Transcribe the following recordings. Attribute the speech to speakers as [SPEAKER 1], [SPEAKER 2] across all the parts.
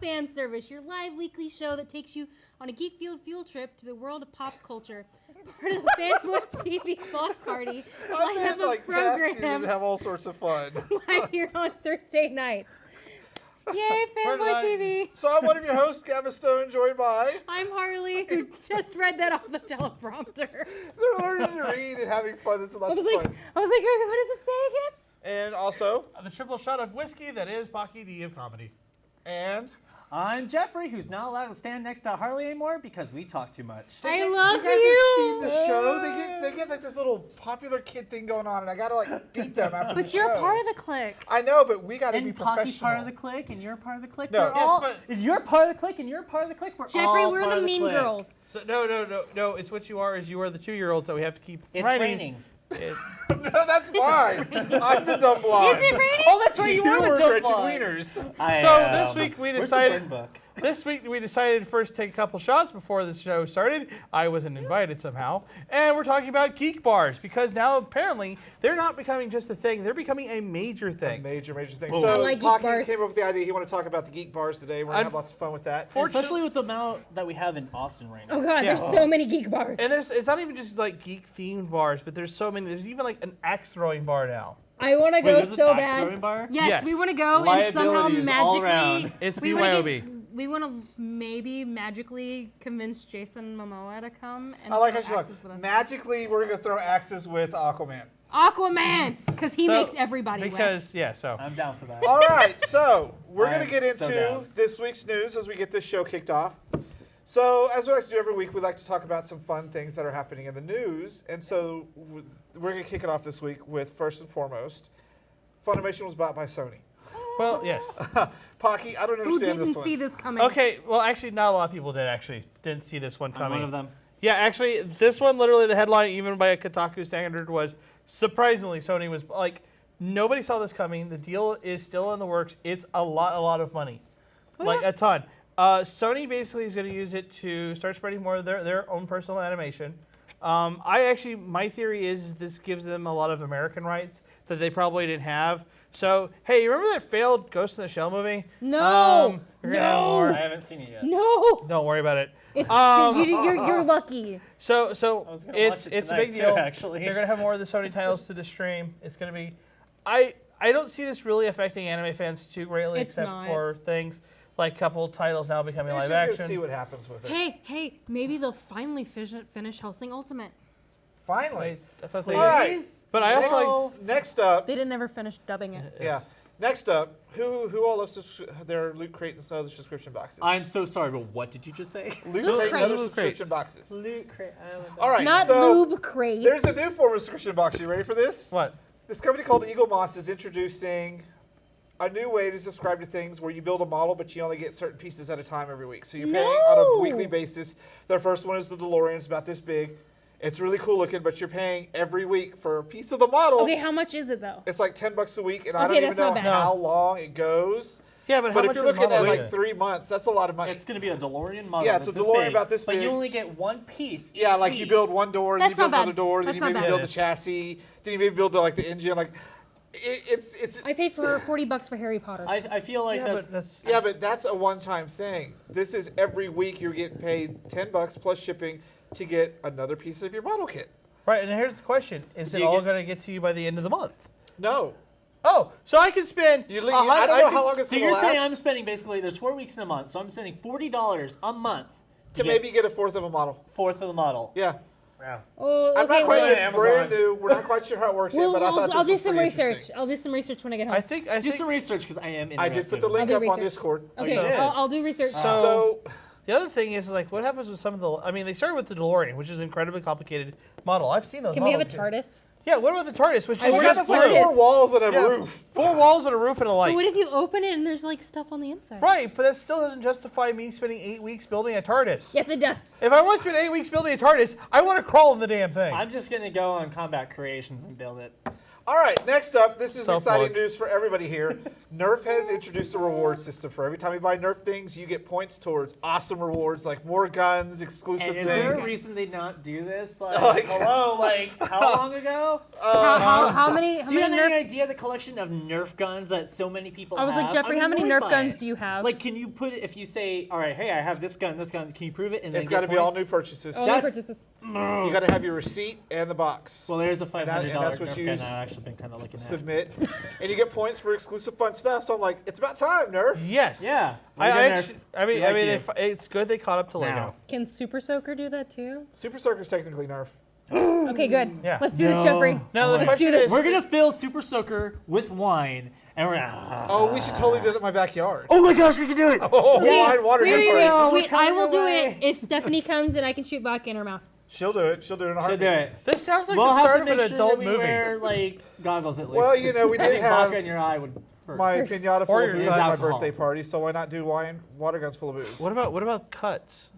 [SPEAKER 1] Fanservice, your live weekly show that takes you on a geek field trip to the world of pop culture. Part of the Fanboy TV block party.
[SPEAKER 2] I have like tasking and have all sorts of fun.
[SPEAKER 1] Live here on Thursday nights. Yay, Fanboy TV!
[SPEAKER 2] So I'm one of your hosts, Gavin Stone, joined by...
[SPEAKER 1] I'm Harley, who just read that off the teleprompter.
[SPEAKER 2] They're learning to read and having fun. This is lots of fun.
[SPEAKER 1] I was like, what does it say again?
[SPEAKER 2] And also...
[SPEAKER 3] the triple shot of whiskey that is Pocky D of comedy.
[SPEAKER 2] And...
[SPEAKER 4] I'm Jeffrey, who's not allowed to stand next to Harley anymore because we talk too much.
[SPEAKER 1] I love you!
[SPEAKER 2] You guys have seen the show? They get like this little popular kid thing going on, and I gotta like beat them after the show.
[SPEAKER 1] But you're part of the clique.
[SPEAKER 2] I know, but we gotta be professional.
[SPEAKER 4] Pocky's part of the clique, and you're part of the clique.
[SPEAKER 2] No.
[SPEAKER 4] You're part of the clique, and you're part of the clique. We're
[SPEAKER 1] Jeffrey,
[SPEAKER 4] all
[SPEAKER 1] we're
[SPEAKER 4] part
[SPEAKER 1] the
[SPEAKER 4] of
[SPEAKER 1] mean
[SPEAKER 4] clique.
[SPEAKER 1] girls.
[SPEAKER 3] So, no. It's what you are. Is you are the 2-year-olds that we have to keep.
[SPEAKER 4] It's
[SPEAKER 3] writing.
[SPEAKER 4] raining.
[SPEAKER 2] No, that's fine. I'm the dumb blonde.
[SPEAKER 1] Is it raining?
[SPEAKER 4] Oh, that's right. You are the dumb
[SPEAKER 2] Gretchen
[SPEAKER 4] blonde.
[SPEAKER 2] Wieners.
[SPEAKER 3] So this week we
[SPEAKER 4] Where's the
[SPEAKER 3] decided.
[SPEAKER 4] burn book?
[SPEAKER 3] This week we decided to first take a couple shots before the show started. I wasn't invited somehow, and we're talking about Geek Bars because now apparently they're not becoming just a thing; they're becoming a major thing.
[SPEAKER 2] A major thing.
[SPEAKER 4] Boom.
[SPEAKER 2] So
[SPEAKER 1] I like Geek
[SPEAKER 2] Pocky
[SPEAKER 1] Bars.
[SPEAKER 2] came up with the idea. He wanted to talk about the Geek Bars today. We're gonna have lots of fun with that.
[SPEAKER 4] Especially with the amount that we have in Austin right now.
[SPEAKER 1] Oh god, there's so many geek bars.
[SPEAKER 3] And it's not even just like geek themed bars, but there's so many. There's even like an axe throwing bar now.
[SPEAKER 1] I want to go
[SPEAKER 4] there's an
[SPEAKER 1] so
[SPEAKER 4] axe
[SPEAKER 1] bad.
[SPEAKER 4] throwing bar?
[SPEAKER 1] Yes, we want to go and somehow
[SPEAKER 4] Liabilities all
[SPEAKER 1] magically.
[SPEAKER 4] around.
[SPEAKER 3] It's
[SPEAKER 1] we wanna
[SPEAKER 3] BYOB.
[SPEAKER 1] We want to maybe magically convince Jason Momoa to come and
[SPEAKER 2] I like how
[SPEAKER 1] throw
[SPEAKER 2] she's like,
[SPEAKER 1] axes with us.
[SPEAKER 2] magically we're gonna throw axes with Aquaman.
[SPEAKER 1] Aquaman, because he makes everybody
[SPEAKER 3] because
[SPEAKER 1] wet.
[SPEAKER 4] I'm down for that.
[SPEAKER 2] All right, so we're
[SPEAKER 4] I
[SPEAKER 2] gonna
[SPEAKER 4] am
[SPEAKER 2] get
[SPEAKER 4] so
[SPEAKER 2] into
[SPEAKER 4] down.
[SPEAKER 2] this week's news as we get this show kicked off. So, as we like to do every week, we like to talk about some fun things that are happening in the news. And so, we're going to kick it off this week with, first and foremost, Funimation was bought by Sony.
[SPEAKER 3] Well, yes.
[SPEAKER 2] Pocky, I don't
[SPEAKER 1] Who
[SPEAKER 2] understand
[SPEAKER 1] didn't
[SPEAKER 2] this
[SPEAKER 1] see
[SPEAKER 2] one.
[SPEAKER 1] this coming?
[SPEAKER 3] Okay, well, actually, not a lot of people didn't see this one
[SPEAKER 4] I'm
[SPEAKER 3] coming.
[SPEAKER 4] one of them.
[SPEAKER 3] Yeah, actually, this one, literally, the headline, even by a Kotaku standard, was surprisingly, Sony was like, nobody saw this coming. The deal is still in the works. It's a lot of money, like a ton. Sony basically is going to use it to start spreading more of their own personal animation. My theory is this gives them a lot of American rights that they probably didn't have. So, hey, you remember that failed Ghost in the Shell movie?
[SPEAKER 1] No.
[SPEAKER 3] You're gonna have more.
[SPEAKER 4] I haven't seen it yet.
[SPEAKER 1] No.
[SPEAKER 3] Don't worry about it.
[SPEAKER 1] It's, you're lucky.
[SPEAKER 3] So
[SPEAKER 4] was gonna watch
[SPEAKER 3] it's
[SPEAKER 4] it
[SPEAKER 3] a big
[SPEAKER 4] tonight,
[SPEAKER 3] deal.
[SPEAKER 4] too, actually.
[SPEAKER 3] They're gonna have more of the Sony titles to the stream. It's gonna be, I don't see this really affecting anime fans too greatly,
[SPEAKER 1] It's
[SPEAKER 3] except
[SPEAKER 1] not.
[SPEAKER 3] for things like a couple titles now becoming
[SPEAKER 2] We're
[SPEAKER 3] live
[SPEAKER 2] just going
[SPEAKER 3] action.
[SPEAKER 2] to see what happens with it.
[SPEAKER 1] Hey, maybe they'll finally finish Hellsing Ultimate.
[SPEAKER 2] Finally.
[SPEAKER 3] I thought they-
[SPEAKER 2] All right.
[SPEAKER 3] But I also like.
[SPEAKER 2] Next up,
[SPEAKER 1] They didn't ever finish dubbing it.
[SPEAKER 2] yeah. Next up, who all loves their Loot Crate and other subscription boxes?
[SPEAKER 4] I'm so sorry, but what did you just say?
[SPEAKER 2] Loot
[SPEAKER 1] Loot
[SPEAKER 2] Crate and other
[SPEAKER 1] Crate.
[SPEAKER 2] subscription boxes.
[SPEAKER 4] Loot crate.
[SPEAKER 2] All right,
[SPEAKER 1] Not
[SPEAKER 2] so
[SPEAKER 1] lube crate.
[SPEAKER 2] there's a new form of subscription box. You ready for this?
[SPEAKER 3] What?
[SPEAKER 2] This company called Eagle Moss is introducing a new way to subscribe to things where you build a model, but you only get certain pieces at a time every week. So you're paying on a weekly basis. Their first one is the DeLorean. It's about this big. It's really cool looking, but you're paying every week for a piece of the model.
[SPEAKER 1] Okay, how much is it though?
[SPEAKER 2] It's like $10 a week, and I
[SPEAKER 1] Okay,
[SPEAKER 2] don't even
[SPEAKER 1] that's
[SPEAKER 2] know
[SPEAKER 1] not bad.
[SPEAKER 2] how long it goes.
[SPEAKER 3] Yeah, but how
[SPEAKER 2] But if
[SPEAKER 3] much
[SPEAKER 2] you're
[SPEAKER 3] is the
[SPEAKER 2] looking at
[SPEAKER 3] model
[SPEAKER 2] like
[SPEAKER 3] weight?
[SPEAKER 2] 3 months, that's a lot of money.
[SPEAKER 4] It's going to be a DeLorean model.
[SPEAKER 2] Yeah, it's
[SPEAKER 4] that's
[SPEAKER 2] a DeLorean
[SPEAKER 4] big,
[SPEAKER 2] about this
[SPEAKER 4] But
[SPEAKER 2] big.
[SPEAKER 4] you only get one piece.
[SPEAKER 2] Yeah,
[SPEAKER 4] each
[SPEAKER 2] like you
[SPEAKER 4] week.
[SPEAKER 2] build one door, then
[SPEAKER 1] That's
[SPEAKER 2] you build
[SPEAKER 1] not
[SPEAKER 2] another
[SPEAKER 1] bad.
[SPEAKER 2] door, then
[SPEAKER 1] That's
[SPEAKER 2] you
[SPEAKER 1] not
[SPEAKER 2] maybe
[SPEAKER 1] bad.
[SPEAKER 2] build the chassis, then you maybe build the engine. Like, it's
[SPEAKER 1] I paid for $40 for Harry Potter.
[SPEAKER 4] I feel like
[SPEAKER 3] Yeah,
[SPEAKER 4] that.
[SPEAKER 3] but that's.
[SPEAKER 2] yeah, but that's a one-time thing. This is every week you're getting paid $10 plus shipping to get another piece of your model kit.
[SPEAKER 3] Right, and here's the question: is
[SPEAKER 4] Do
[SPEAKER 3] it
[SPEAKER 4] you
[SPEAKER 3] all
[SPEAKER 4] get-
[SPEAKER 3] going to get to you by the end of the month?
[SPEAKER 2] No,
[SPEAKER 3] Oh, so I can spend.
[SPEAKER 2] I don't know how long it's
[SPEAKER 4] So
[SPEAKER 2] going
[SPEAKER 4] you're
[SPEAKER 2] to
[SPEAKER 4] saying
[SPEAKER 2] last
[SPEAKER 4] I'm spending basically, there's 4 weeks in a month, so I'm spending $40 a month
[SPEAKER 2] to
[SPEAKER 4] get
[SPEAKER 2] maybe get a fourth of a model.
[SPEAKER 4] fourth of the model.
[SPEAKER 2] Yeah,
[SPEAKER 1] oh,
[SPEAKER 2] I'm not
[SPEAKER 1] okay.
[SPEAKER 2] quite.
[SPEAKER 1] Well,
[SPEAKER 2] It's
[SPEAKER 4] Amazon.
[SPEAKER 2] brand new. We're not quite sure how it works yet, but I thought
[SPEAKER 1] I'll
[SPEAKER 2] this
[SPEAKER 1] do
[SPEAKER 2] was
[SPEAKER 1] some
[SPEAKER 2] pretty
[SPEAKER 1] research.
[SPEAKER 2] interesting.
[SPEAKER 1] I'll do some research when I get home.
[SPEAKER 3] I think.
[SPEAKER 4] Do some research because I am interested.
[SPEAKER 2] I did put the
[SPEAKER 1] I'll
[SPEAKER 2] link
[SPEAKER 1] do
[SPEAKER 2] up on
[SPEAKER 1] research.
[SPEAKER 2] Discord.
[SPEAKER 1] Okay,
[SPEAKER 4] you did.
[SPEAKER 1] I'll do research.
[SPEAKER 2] So
[SPEAKER 3] The other thing is like, what happens with some of the? I mean, they started with the DeLorean, which is an incredibly complicated model. I've seen those.
[SPEAKER 1] Can we have a
[SPEAKER 3] models.
[SPEAKER 1] TARDIS?
[SPEAKER 3] Yeah. What about the TARDIS, which
[SPEAKER 1] I
[SPEAKER 3] is
[SPEAKER 1] want
[SPEAKER 3] just
[SPEAKER 1] a
[SPEAKER 2] it's like
[SPEAKER 1] TARDIS.
[SPEAKER 2] 4 walls and a
[SPEAKER 3] Yeah,
[SPEAKER 2] roof.
[SPEAKER 3] 4 walls and a roof and a light.
[SPEAKER 1] But what if you open it and there's like stuff on the inside?
[SPEAKER 3] Right, but that still doesn't justify me spending 8 weeks building a TARDIS.
[SPEAKER 1] Yes, it does.
[SPEAKER 3] If I want to spend 8 weeks building a TARDIS, I want to crawl in the damn thing.
[SPEAKER 4] I'm just going to go on Combat Creations and build it.
[SPEAKER 2] All right, next up, this is
[SPEAKER 3] Self-plug.
[SPEAKER 2] exciting news for everybody here. Nerf has introduced a reward system for every time you buy Nerf things, you get points towards awesome rewards like more guns, exclusive
[SPEAKER 4] And
[SPEAKER 2] things.
[SPEAKER 4] is there a reason they not do this? Like,
[SPEAKER 2] Like-
[SPEAKER 4] hello, like how long ago?
[SPEAKER 1] How many? How
[SPEAKER 4] Do you have
[SPEAKER 1] many
[SPEAKER 4] any
[SPEAKER 1] Nerf?
[SPEAKER 4] idea the collection of Nerf guns that so many people
[SPEAKER 1] I was
[SPEAKER 4] have?
[SPEAKER 1] like, Jeffrey,
[SPEAKER 4] I'm
[SPEAKER 1] how many
[SPEAKER 4] annoyed
[SPEAKER 1] Nerf
[SPEAKER 4] by
[SPEAKER 1] guns
[SPEAKER 4] it.
[SPEAKER 1] do you have?
[SPEAKER 4] Like, can you put it, if you say, all right, hey, I have this gun, can you prove it? And then
[SPEAKER 2] It's got to
[SPEAKER 4] get
[SPEAKER 2] be all new
[SPEAKER 4] points?
[SPEAKER 2] purchases.
[SPEAKER 1] Only
[SPEAKER 4] that's-
[SPEAKER 1] purchases.
[SPEAKER 2] You got to have your receipt and the box.
[SPEAKER 4] Well, there's a $500
[SPEAKER 2] and that's what
[SPEAKER 4] Nerf
[SPEAKER 2] you
[SPEAKER 4] gun I've actually been kind of looking at.
[SPEAKER 2] Submit, and you get points for exclusive fun stuff. So I'm like, it's about time, Nerf.
[SPEAKER 3] Yes.
[SPEAKER 4] Yeah.
[SPEAKER 3] I
[SPEAKER 4] We're gonna-
[SPEAKER 3] actually, I mean,
[SPEAKER 4] we like you.
[SPEAKER 3] it's good they caught up to Lego.
[SPEAKER 4] Now.
[SPEAKER 1] Can Super Soaker do that too?
[SPEAKER 2] Super Soaker's technically Nerf.
[SPEAKER 1] Okay, good.
[SPEAKER 3] Yeah.
[SPEAKER 1] Let's do this, Jeffrey.
[SPEAKER 3] Now the
[SPEAKER 1] Let's
[SPEAKER 3] question
[SPEAKER 1] do this.
[SPEAKER 3] is,
[SPEAKER 4] We're gonna fill Super Soaker with wine, and we're gonna.
[SPEAKER 2] Oh, we should totally do it in my backyard.
[SPEAKER 4] Oh my gosh, we can do it!
[SPEAKER 2] Oh,
[SPEAKER 4] Yes.
[SPEAKER 2] wine, water,
[SPEAKER 1] Wait,
[SPEAKER 2] Nerf
[SPEAKER 1] wait,
[SPEAKER 2] party.
[SPEAKER 1] wait,
[SPEAKER 4] Oh, we're
[SPEAKER 1] wait, I will
[SPEAKER 4] coming
[SPEAKER 1] do
[SPEAKER 4] away.
[SPEAKER 1] it if Stephanie comes and I can shoot vodka in her mouth.
[SPEAKER 2] She'll do it. She'll do it in a
[SPEAKER 4] Should
[SPEAKER 2] heartbeat.
[SPEAKER 4] do it.
[SPEAKER 3] this sounds like
[SPEAKER 4] We'll
[SPEAKER 3] the
[SPEAKER 4] have
[SPEAKER 3] start
[SPEAKER 4] to
[SPEAKER 3] of an
[SPEAKER 4] make sure
[SPEAKER 3] adult
[SPEAKER 4] that we
[SPEAKER 3] movie.
[SPEAKER 4] wear like goggles at least.
[SPEAKER 2] Well, you know, we
[SPEAKER 4] 'cause
[SPEAKER 2] did
[SPEAKER 4] I think
[SPEAKER 2] have
[SPEAKER 4] vodka in your eye would hurt.
[SPEAKER 2] My pinata full
[SPEAKER 3] Or
[SPEAKER 2] of
[SPEAKER 3] your
[SPEAKER 2] booze
[SPEAKER 4] use
[SPEAKER 2] at my
[SPEAKER 4] alcohol.
[SPEAKER 2] birthday party, so why not do wine, water guns full of booze?
[SPEAKER 3] What about cuts?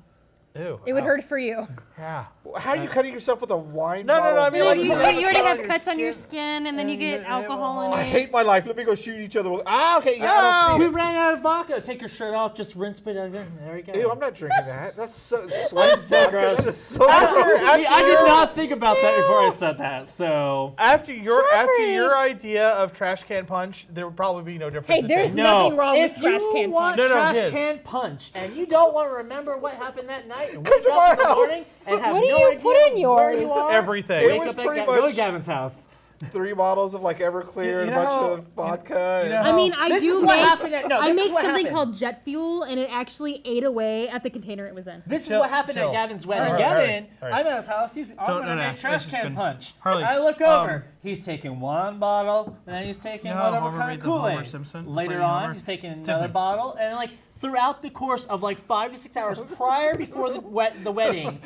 [SPEAKER 3] Ew.
[SPEAKER 1] It would
[SPEAKER 3] ow.
[SPEAKER 1] hurt for you.
[SPEAKER 3] Yeah.
[SPEAKER 2] How are you cutting yourself with a wine
[SPEAKER 3] No, no,
[SPEAKER 2] bottle?
[SPEAKER 3] no, I mean,
[SPEAKER 1] You,
[SPEAKER 3] like,
[SPEAKER 1] you,
[SPEAKER 3] you
[SPEAKER 1] already
[SPEAKER 3] have
[SPEAKER 1] have
[SPEAKER 3] your
[SPEAKER 1] cuts on your
[SPEAKER 3] skin.
[SPEAKER 1] skin, and then you get alcohol in
[SPEAKER 2] I
[SPEAKER 1] it.
[SPEAKER 2] hate my life. Let me go shoot each other with. Okay, yeah, I don't
[SPEAKER 4] We
[SPEAKER 2] see it.
[SPEAKER 4] ran out of vodka. Take your shirt off, just rinse it. There we go.
[SPEAKER 2] Ew, I'm not drinking that. That's so sweat.
[SPEAKER 4] so gross.
[SPEAKER 2] That is so
[SPEAKER 3] After-
[SPEAKER 2] gross.
[SPEAKER 4] I did not think about that before I said that. So
[SPEAKER 3] After
[SPEAKER 1] Jeffrey!
[SPEAKER 3] your idea of trash can punch, there would probably be no difference.
[SPEAKER 1] Hey,
[SPEAKER 3] in
[SPEAKER 1] there's
[SPEAKER 3] taste.
[SPEAKER 1] nothing wrong
[SPEAKER 4] if
[SPEAKER 1] with trash
[SPEAKER 4] you
[SPEAKER 1] can
[SPEAKER 4] want
[SPEAKER 1] punch.
[SPEAKER 3] No, no,
[SPEAKER 4] trash
[SPEAKER 3] his.
[SPEAKER 4] can punch, and you don't want to remember what happened that night, and
[SPEAKER 2] Come
[SPEAKER 4] wake
[SPEAKER 2] to
[SPEAKER 4] up
[SPEAKER 2] my
[SPEAKER 4] in the morning
[SPEAKER 2] house.
[SPEAKER 4] and have
[SPEAKER 1] What do
[SPEAKER 4] no
[SPEAKER 1] you
[SPEAKER 4] idea
[SPEAKER 1] put in
[SPEAKER 4] where
[SPEAKER 1] yours?
[SPEAKER 4] you are,
[SPEAKER 3] Everything.
[SPEAKER 2] It
[SPEAKER 4] wake
[SPEAKER 2] was
[SPEAKER 4] up at
[SPEAKER 2] pretty
[SPEAKER 4] go to
[SPEAKER 2] much-
[SPEAKER 4] Gavin's house.
[SPEAKER 2] 3 bottles of like Everclear and a
[SPEAKER 3] know
[SPEAKER 2] bunch
[SPEAKER 3] how-
[SPEAKER 2] of vodka.
[SPEAKER 3] you know
[SPEAKER 2] and-
[SPEAKER 3] how-
[SPEAKER 1] I mean, I
[SPEAKER 4] This
[SPEAKER 1] do
[SPEAKER 4] is what
[SPEAKER 1] make.
[SPEAKER 4] happened at- no,
[SPEAKER 1] I
[SPEAKER 4] this
[SPEAKER 1] make
[SPEAKER 4] is what
[SPEAKER 1] something
[SPEAKER 4] happened.
[SPEAKER 1] called jet fuel, and it actually ate away at the container it was in.
[SPEAKER 4] This
[SPEAKER 3] Chill,
[SPEAKER 4] is what happened
[SPEAKER 3] chill.
[SPEAKER 4] at Gavin's wedding.
[SPEAKER 3] All right,
[SPEAKER 4] Gavin,
[SPEAKER 3] all right.
[SPEAKER 4] I'm at his house. I'm
[SPEAKER 3] Don't-
[SPEAKER 4] gonna
[SPEAKER 3] no,
[SPEAKER 4] make
[SPEAKER 3] it's
[SPEAKER 4] trash
[SPEAKER 3] just
[SPEAKER 4] can
[SPEAKER 3] been-
[SPEAKER 4] punch.
[SPEAKER 3] Harley,
[SPEAKER 4] I look over. He's taking one bottle, and then he's taking
[SPEAKER 3] You know how
[SPEAKER 4] whatever
[SPEAKER 3] Homer
[SPEAKER 4] kind
[SPEAKER 3] made
[SPEAKER 4] of
[SPEAKER 3] the Homer
[SPEAKER 4] Kool-Aid.
[SPEAKER 3] Simpson
[SPEAKER 4] Later
[SPEAKER 3] flaming
[SPEAKER 4] on,
[SPEAKER 3] Homer?
[SPEAKER 4] he's taking another
[SPEAKER 3] Different.
[SPEAKER 4] bottle, and like throughout the course of like 5 to 6 hours prior before the wedding,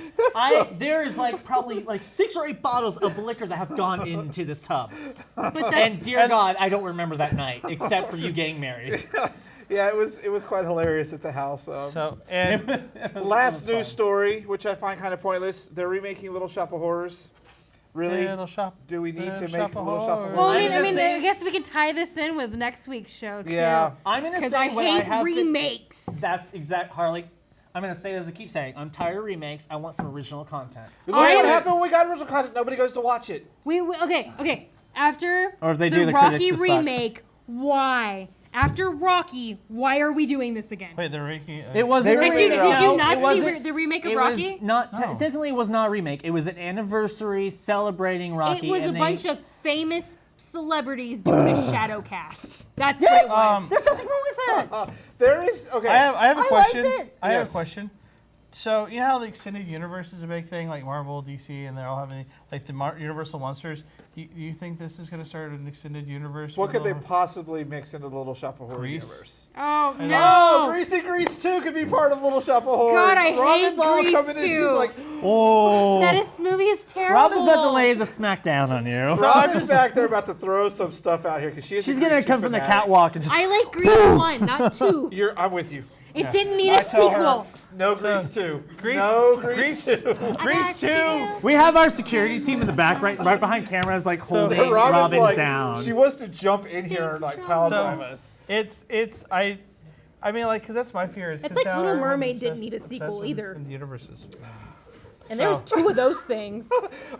[SPEAKER 4] there is like probably like 6 or 8 bottles of liquor that have gone into this tub.
[SPEAKER 1] But that's,
[SPEAKER 4] And dear God, I don't remember that night except for you getting married.
[SPEAKER 2] Yeah, it was quite hilarious at the house.
[SPEAKER 3] So and
[SPEAKER 2] Last
[SPEAKER 4] fun.
[SPEAKER 2] news story, which I find kind of pointless. They're remaking Little Shop of Horrors. Really?
[SPEAKER 3] Little shop.
[SPEAKER 2] Do we need to
[SPEAKER 3] Little
[SPEAKER 2] make
[SPEAKER 3] Shop of
[SPEAKER 2] Little Shop of
[SPEAKER 3] Horrors.
[SPEAKER 1] well, I
[SPEAKER 2] Horrors?
[SPEAKER 1] mean,
[SPEAKER 4] I'm just
[SPEAKER 1] I
[SPEAKER 4] saying-
[SPEAKER 1] guess we can tie this in with next week's show too.
[SPEAKER 2] Yeah.
[SPEAKER 4] I'm gonna
[SPEAKER 1] Because
[SPEAKER 4] say
[SPEAKER 1] I
[SPEAKER 4] what I
[SPEAKER 1] hate
[SPEAKER 4] have been.
[SPEAKER 1] remakes.
[SPEAKER 4] That's exact, Harley. I'm gonna say it as I keep saying. I'm tired of remakes. I want some original content.
[SPEAKER 2] Look
[SPEAKER 1] I
[SPEAKER 2] what
[SPEAKER 1] am-
[SPEAKER 2] happened when we got original content. Nobody goes to watch it.
[SPEAKER 1] Okay. After
[SPEAKER 4] Or if they
[SPEAKER 1] the
[SPEAKER 4] do, the
[SPEAKER 1] Rocky
[SPEAKER 4] critics just suck.
[SPEAKER 1] remake, why? After Rocky, why are we doing this again?
[SPEAKER 3] Wait, they're making.
[SPEAKER 4] It wasn't.
[SPEAKER 2] They
[SPEAKER 4] a
[SPEAKER 1] Did
[SPEAKER 2] remade
[SPEAKER 1] you,
[SPEAKER 2] it
[SPEAKER 4] remake.
[SPEAKER 1] did you
[SPEAKER 2] No,
[SPEAKER 1] not
[SPEAKER 4] it
[SPEAKER 1] see
[SPEAKER 4] wasn't-
[SPEAKER 1] the remake of
[SPEAKER 4] It
[SPEAKER 1] Rocky?
[SPEAKER 4] was not
[SPEAKER 3] No.
[SPEAKER 4] technically it was not a remake. It was an anniversary celebrating Rocky.
[SPEAKER 1] It was a
[SPEAKER 4] and
[SPEAKER 1] bunch of famous celebrities doing a shadow cast. That's what
[SPEAKER 4] Yes,
[SPEAKER 1] it was.
[SPEAKER 4] there's nothing wrong with that.
[SPEAKER 2] There is okay.
[SPEAKER 3] I have a
[SPEAKER 4] I
[SPEAKER 3] question.
[SPEAKER 4] liked it.
[SPEAKER 3] I have
[SPEAKER 2] Yes.
[SPEAKER 3] a question. So you know how the extended universe is a big thing, like Marvel, DC, and they're all having like the Universal monsters. Do you think this is going to start an extended universe?
[SPEAKER 2] What
[SPEAKER 3] with
[SPEAKER 2] could they
[SPEAKER 3] Little-
[SPEAKER 2] possibly mix into the Little Shop of Horrors
[SPEAKER 3] Grease?
[SPEAKER 2] universe?
[SPEAKER 1] Oh
[SPEAKER 3] I
[SPEAKER 1] no!
[SPEAKER 2] Oh, Greasy Grease 2 could be part of Little Shop of Horrors.
[SPEAKER 1] God, I hate
[SPEAKER 2] Robin's all
[SPEAKER 1] Grease
[SPEAKER 2] coming in.
[SPEAKER 1] 2.
[SPEAKER 2] She's like,
[SPEAKER 4] Oh,
[SPEAKER 1] That movie is terrible.
[SPEAKER 4] Robin's about to lay the smack down on you.
[SPEAKER 2] Robin's back there about to throw some stuff out here because she is.
[SPEAKER 4] She's
[SPEAKER 2] a
[SPEAKER 4] gonna
[SPEAKER 2] Grease 2
[SPEAKER 4] come from the
[SPEAKER 2] fanatic.
[SPEAKER 4] catwalk and just.
[SPEAKER 1] I like Grease 1, not 2.
[SPEAKER 2] I'm with you.
[SPEAKER 1] It didn't need
[SPEAKER 2] I
[SPEAKER 1] a
[SPEAKER 2] tell her,
[SPEAKER 1] sequel.
[SPEAKER 2] no Grease 2.
[SPEAKER 3] Grease-
[SPEAKER 2] No Grease 2.
[SPEAKER 3] Grease 2.
[SPEAKER 4] We have our security team in the back, right behind cameras, like holding
[SPEAKER 2] Robin's
[SPEAKER 4] Robin
[SPEAKER 2] like,
[SPEAKER 4] down.
[SPEAKER 2] she wants to jump in here and like power
[SPEAKER 3] So-
[SPEAKER 2] drive us.
[SPEAKER 3] I mean, like, because that's my fear. Is 'cause
[SPEAKER 1] It's like
[SPEAKER 3] now
[SPEAKER 1] Little
[SPEAKER 3] everyone's
[SPEAKER 1] Mermaid didn't
[SPEAKER 3] obsessed-
[SPEAKER 1] need a
[SPEAKER 3] obsessed
[SPEAKER 1] sequel
[SPEAKER 3] with
[SPEAKER 1] either.
[SPEAKER 3] extended universes.
[SPEAKER 1] And there was 2 of those things.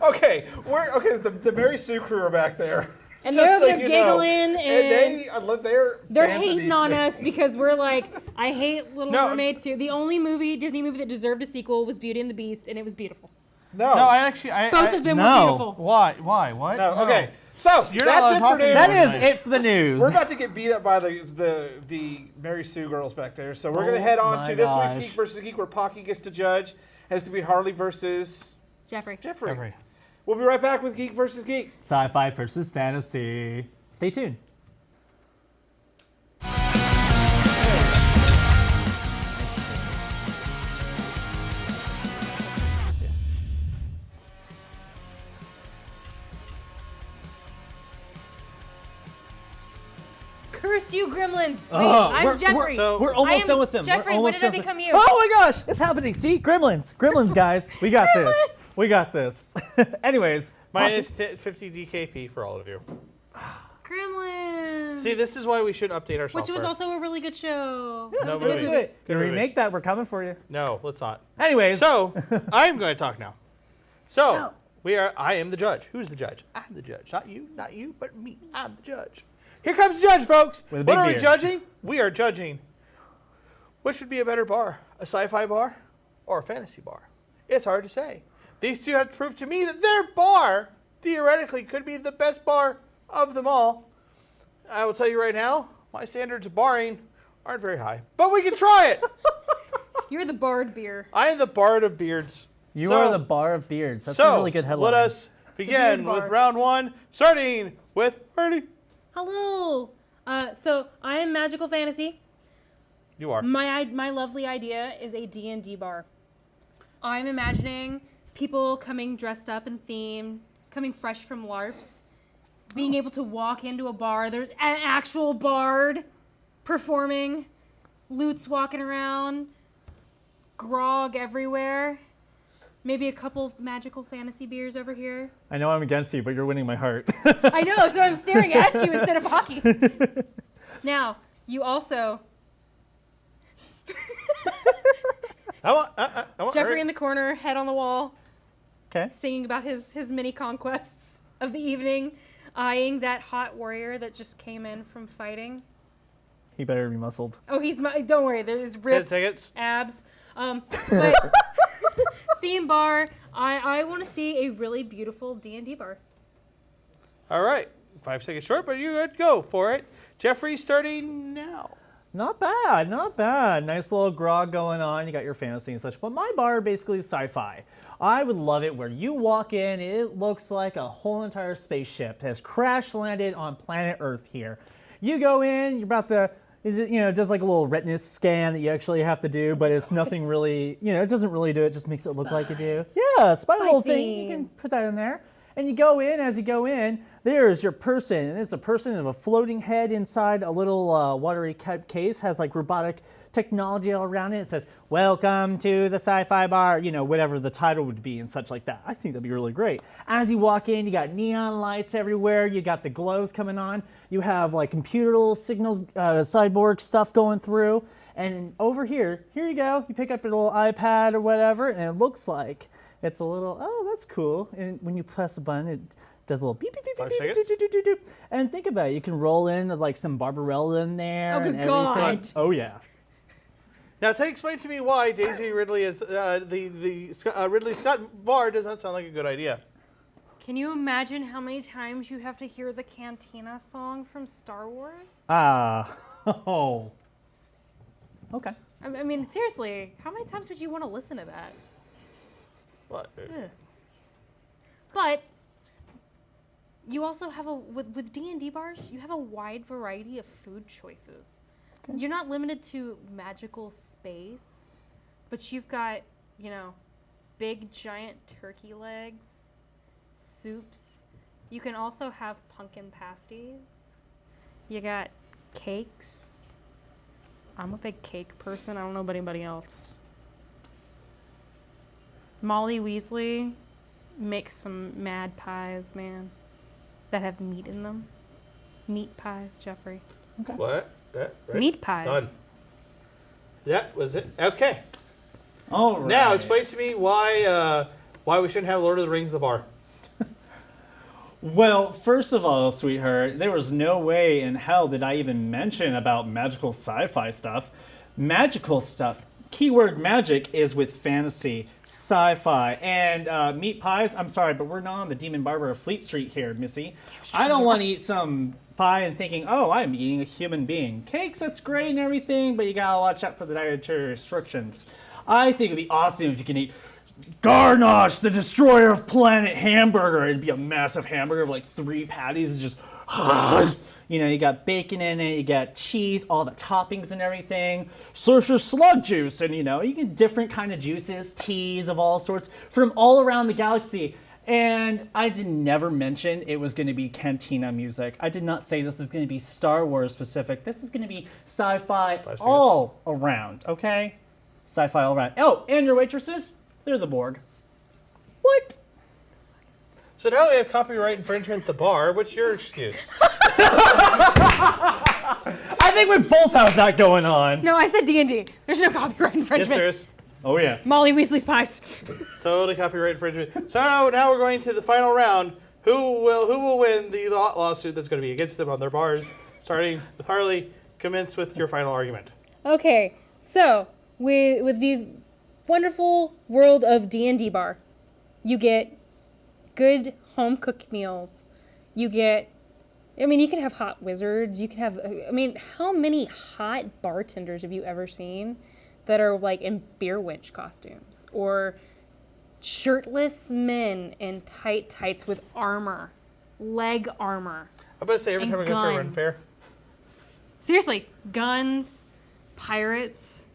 [SPEAKER 2] Okay, the Mary Sue crew are back there.
[SPEAKER 1] And
[SPEAKER 2] Just
[SPEAKER 1] they're
[SPEAKER 2] so
[SPEAKER 1] over there
[SPEAKER 2] you know.
[SPEAKER 1] giggling,
[SPEAKER 2] and they're
[SPEAKER 1] They're
[SPEAKER 2] fans of
[SPEAKER 1] hating
[SPEAKER 2] these
[SPEAKER 1] on
[SPEAKER 2] things.
[SPEAKER 1] us because we're like, I hate Little
[SPEAKER 3] No.
[SPEAKER 1] Mermaid 2. The only Disney movie that deserved a sequel was Beauty and the Beast, and it was beautiful.
[SPEAKER 2] No,
[SPEAKER 3] No, I actually.
[SPEAKER 1] Both of them
[SPEAKER 4] No.
[SPEAKER 1] were beautiful.
[SPEAKER 3] Why? What?
[SPEAKER 2] no. Okay, so
[SPEAKER 3] You're not
[SPEAKER 2] that's
[SPEAKER 3] allowed
[SPEAKER 2] it
[SPEAKER 3] to
[SPEAKER 2] for
[SPEAKER 3] talk
[SPEAKER 2] news.
[SPEAKER 3] anymore.
[SPEAKER 4] That is it for the news.
[SPEAKER 2] We're about to get beat up by the Mary Sue girls back there. So we're going to head on
[SPEAKER 4] my
[SPEAKER 2] to this
[SPEAKER 4] gosh.
[SPEAKER 2] week's Geek versus Geek, where Pocky gets to judge. And it's to be Harley versus
[SPEAKER 1] Jeffrey.
[SPEAKER 2] Jeffrey.
[SPEAKER 3] Jeffrey.
[SPEAKER 2] We'll be right back with Geek versus Geek.
[SPEAKER 4] Sci-fi versus fantasy. Stay tuned.
[SPEAKER 1] Curse you, gremlins! Wait,
[SPEAKER 4] Oh,
[SPEAKER 1] I'm
[SPEAKER 4] we're-
[SPEAKER 1] Jeffrey.
[SPEAKER 3] so-
[SPEAKER 4] We're
[SPEAKER 1] I
[SPEAKER 4] almost
[SPEAKER 1] am
[SPEAKER 4] done with them.
[SPEAKER 1] Jeffrey,
[SPEAKER 4] We're
[SPEAKER 1] when
[SPEAKER 4] almost
[SPEAKER 1] did I
[SPEAKER 4] done with-
[SPEAKER 1] become you?
[SPEAKER 4] Oh my gosh, it's happening. See, Gremlins. Gremlins, guys. We got this.
[SPEAKER 1] Gremlins.
[SPEAKER 4] We got this. Anyways.
[SPEAKER 3] Minus 50 DKP for all of you.
[SPEAKER 1] Gremlins.
[SPEAKER 3] See, this is why we should update our software.
[SPEAKER 1] Which was also a really good show.
[SPEAKER 3] No
[SPEAKER 1] That was a good
[SPEAKER 3] movie.
[SPEAKER 1] movie.
[SPEAKER 5] Gonna
[SPEAKER 3] movie.
[SPEAKER 5] remake that. We're coming for you.
[SPEAKER 3] No, let's not.
[SPEAKER 5] Anyways.
[SPEAKER 3] So, I'm going to talk now. So,
[SPEAKER 1] No.
[SPEAKER 3] I am the judge. Who's the judge? I'm the judge. Not you, but me. I'm the judge. Here comes the judge, folks.
[SPEAKER 5] With a
[SPEAKER 3] What
[SPEAKER 5] big
[SPEAKER 3] are we
[SPEAKER 5] beard.
[SPEAKER 3] judging? We are judging which would be a better bar, a sci-fi bar or a fantasy bar. It's hard to say. These two have to prove to me that their bar, theoretically, could be the best bar of them all. I will tell you right now, my standards of barring aren't very high. But we can try it.
[SPEAKER 1] You're the Bard beer.
[SPEAKER 3] I am the bard of beards.
[SPEAKER 5] You
[SPEAKER 3] So-
[SPEAKER 5] are the bar of beards. That's
[SPEAKER 3] so,
[SPEAKER 5] a really good headline.
[SPEAKER 3] let us begin
[SPEAKER 1] beard
[SPEAKER 3] with
[SPEAKER 1] bar.
[SPEAKER 3] round one, starting with Ernie.
[SPEAKER 1] Hello. So I am magical fantasy.
[SPEAKER 3] You are.
[SPEAKER 1] My lovely idea is a D&D bar. I'm imagining people coming dressed up in theme, coming fresh from LARPs, being able to walk into a bar. There's an actual bard performing, loots walking around, grog everywhere. Maybe a couple magical fantasy beers over here.
[SPEAKER 5] I know I'm against you, but you're winning my heart.
[SPEAKER 1] I know, so I'm staring at you instead of hockey. Now, you also,
[SPEAKER 3] I want
[SPEAKER 1] Jeffrey
[SPEAKER 3] Ernie.
[SPEAKER 1] in the corner, head on the wall,
[SPEAKER 5] Okay.
[SPEAKER 1] singing about his many conquests of the evening, eyeing that hot warrior that just came in from fighting.
[SPEAKER 5] He better be muscled.
[SPEAKER 1] Oh, don't worry, there's ripped
[SPEAKER 3] tickets.
[SPEAKER 1] abs. But theme bar, I want to see a really beautiful D&D bar.
[SPEAKER 3] All right. 5 seconds short, but you good. Go for it. Jeffrey starting now.
[SPEAKER 5] Not bad, not bad. Nice little grog going on. You got your fantasy and such. But my bar basically is sci-fi. I would love it where you walk in, it looks like a whole entire spaceship has crash landed on planet Earth here. You go in, you're about to, just like a little retina scan that you actually have to do, but it's nothing really, it doesn't really do it, just makes it look like you do. Yeah, spy little thing. You can put that in there. And you go in, as you go in, there's your person, and it's a person of a floating head inside a little watery case, has like robotic technology all around it. It says, "Welcome to the sci-fi bar," whatever the title would be and such like that. I think that'd be really great. As you walk in, you got neon lights everywhere, you got the glows coming on, you have like computer little signals, cyborg stuff going through, and over here you go, you pick up your little iPad or whatever, and it looks like it's a little, oh, that's cool. And when you press a button, it does a little beep, beep, beep,
[SPEAKER 3] 5
[SPEAKER 5] beep, beep,
[SPEAKER 3] seconds.
[SPEAKER 5] doop, doop, doop, doop. And think about it, you can roll in like some Barbarella in there.
[SPEAKER 1] Oh, good
[SPEAKER 5] and
[SPEAKER 1] God.
[SPEAKER 5] everything. Oh, yeah.
[SPEAKER 3] Now, explain to me why Daisy Ridley is the Ridley Scott bar does not sound like a good idea.
[SPEAKER 1] Can you imagine how many times you have to hear the Cantina song from Star Wars?
[SPEAKER 5] Oh. Okay.
[SPEAKER 1] I mean, seriously, how many times would you want to listen to that?
[SPEAKER 3] What?
[SPEAKER 1] But you also have with D&D bars, you have a wide variety of food choices.
[SPEAKER 5] Okay.
[SPEAKER 1] You're not limited to magical space, but you've got, big giant turkey legs, soups. You can also have pumpkin pasties. You got cakes. I'm a big cake person. I don't know about anybody else. Molly Weasley makes some mad pies, man, that have meat in them. Meat pies, Jeffrey.
[SPEAKER 3] What? That, right?
[SPEAKER 1] Meat pies.
[SPEAKER 3] Done. That was it. Okay.
[SPEAKER 5] All right.
[SPEAKER 3] Now, explain to me why we shouldn't have Lord of the Rings the bar.
[SPEAKER 5] Well, first of all, sweetheart, there was no way in hell did I even mention about magical sci-fi stuff. Magical stuff. Keyword magic is with fantasy, sci-fi, and meat pies. I'm sorry, but we're not on the Demon Barber of Fleet Street here, Missy. I don't want to eat some pie and thinking, oh, I'm eating a human being. Cakes, that's great and everything, but you gotta watch out for the dietary restrictions. I think it'd be awesome if you can eat Garnosh, the destroyer of planet hamburger. It'd be a massive hamburger of like 3 patties and just, you got bacon in it, you got cheese, all the toppings and everything. Sorcerer slug juice, and you get different kind of juices, teas of all sorts from all around the galaxy. And I did never mention it was going to be Cantina music. I did not say this is going to be Star Wars specific. This is going to be sci-fi all around, okay? Sci-fi all around. Oh, and your waitresses? They're the Borg. What?
[SPEAKER 3] So now we have copyright infringement at the bar. What's your excuse?
[SPEAKER 5] I think we both have that going on.
[SPEAKER 1] No, I said D&D. There's no copyright
[SPEAKER 3] Yes,
[SPEAKER 1] infringement.
[SPEAKER 3] there is.
[SPEAKER 5] Oh yeah.
[SPEAKER 1] Molly Weasley's Pies.
[SPEAKER 3] Totally copyright infringement. So now we're going to the final round. Who will win the lawsuit that's going to be against them on their bars? Starting with Harley, commence with your final argument.
[SPEAKER 1] Okay, so with the wonderful world of D&D bar, you get good home cooked meals. You get, I mean, you can have hot wizards. You can have, I mean, how many hot bartenders have you ever seen that are like in beer wench costumes, or shirtless men in tight tights with armor, leg armor?
[SPEAKER 3] I'm about to say every time I go for a run
[SPEAKER 1] guns.
[SPEAKER 3] fair.
[SPEAKER 1] Seriously, guns, pirates,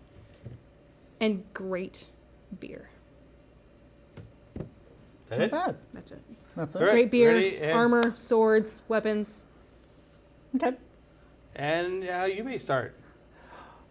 [SPEAKER 1] and great beer.
[SPEAKER 3] That
[SPEAKER 5] Not
[SPEAKER 3] it?
[SPEAKER 5] bad.
[SPEAKER 1] That's it.
[SPEAKER 5] That's it.
[SPEAKER 3] All right.
[SPEAKER 1] Great beer,
[SPEAKER 3] ready, and-
[SPEAKER 1] armor, swords, weapons.
[SPEAKER 5] Okay.
[SPEAKER 3] And you may start.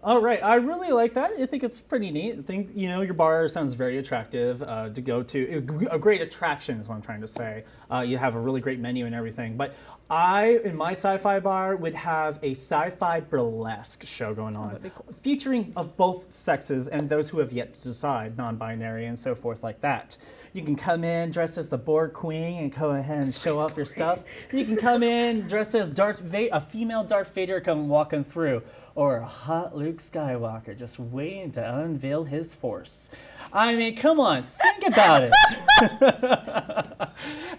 [SPEAKER 5] All right, I really like that. I think it's pretty neat. I think, your bar sounds very attractive to go to. A great attraction is what I'm trying to say. You have a really great menu and everything. But in my sci-fi bar, would have a sci-fi burlesque show going on,
[SPEAKER 1] that'd be cool.
[SPEAKER 5] featuring of both sexes and those who have yet to decide, non-binary and so forth like that. You can come in dressed as the Borg Queen and go ahead and show off your stuff. You can come in dressed as a female Darth Vader come walking through, or a hot Luke Skywalker just waiting to unveil his force. I mean, come on, think about it.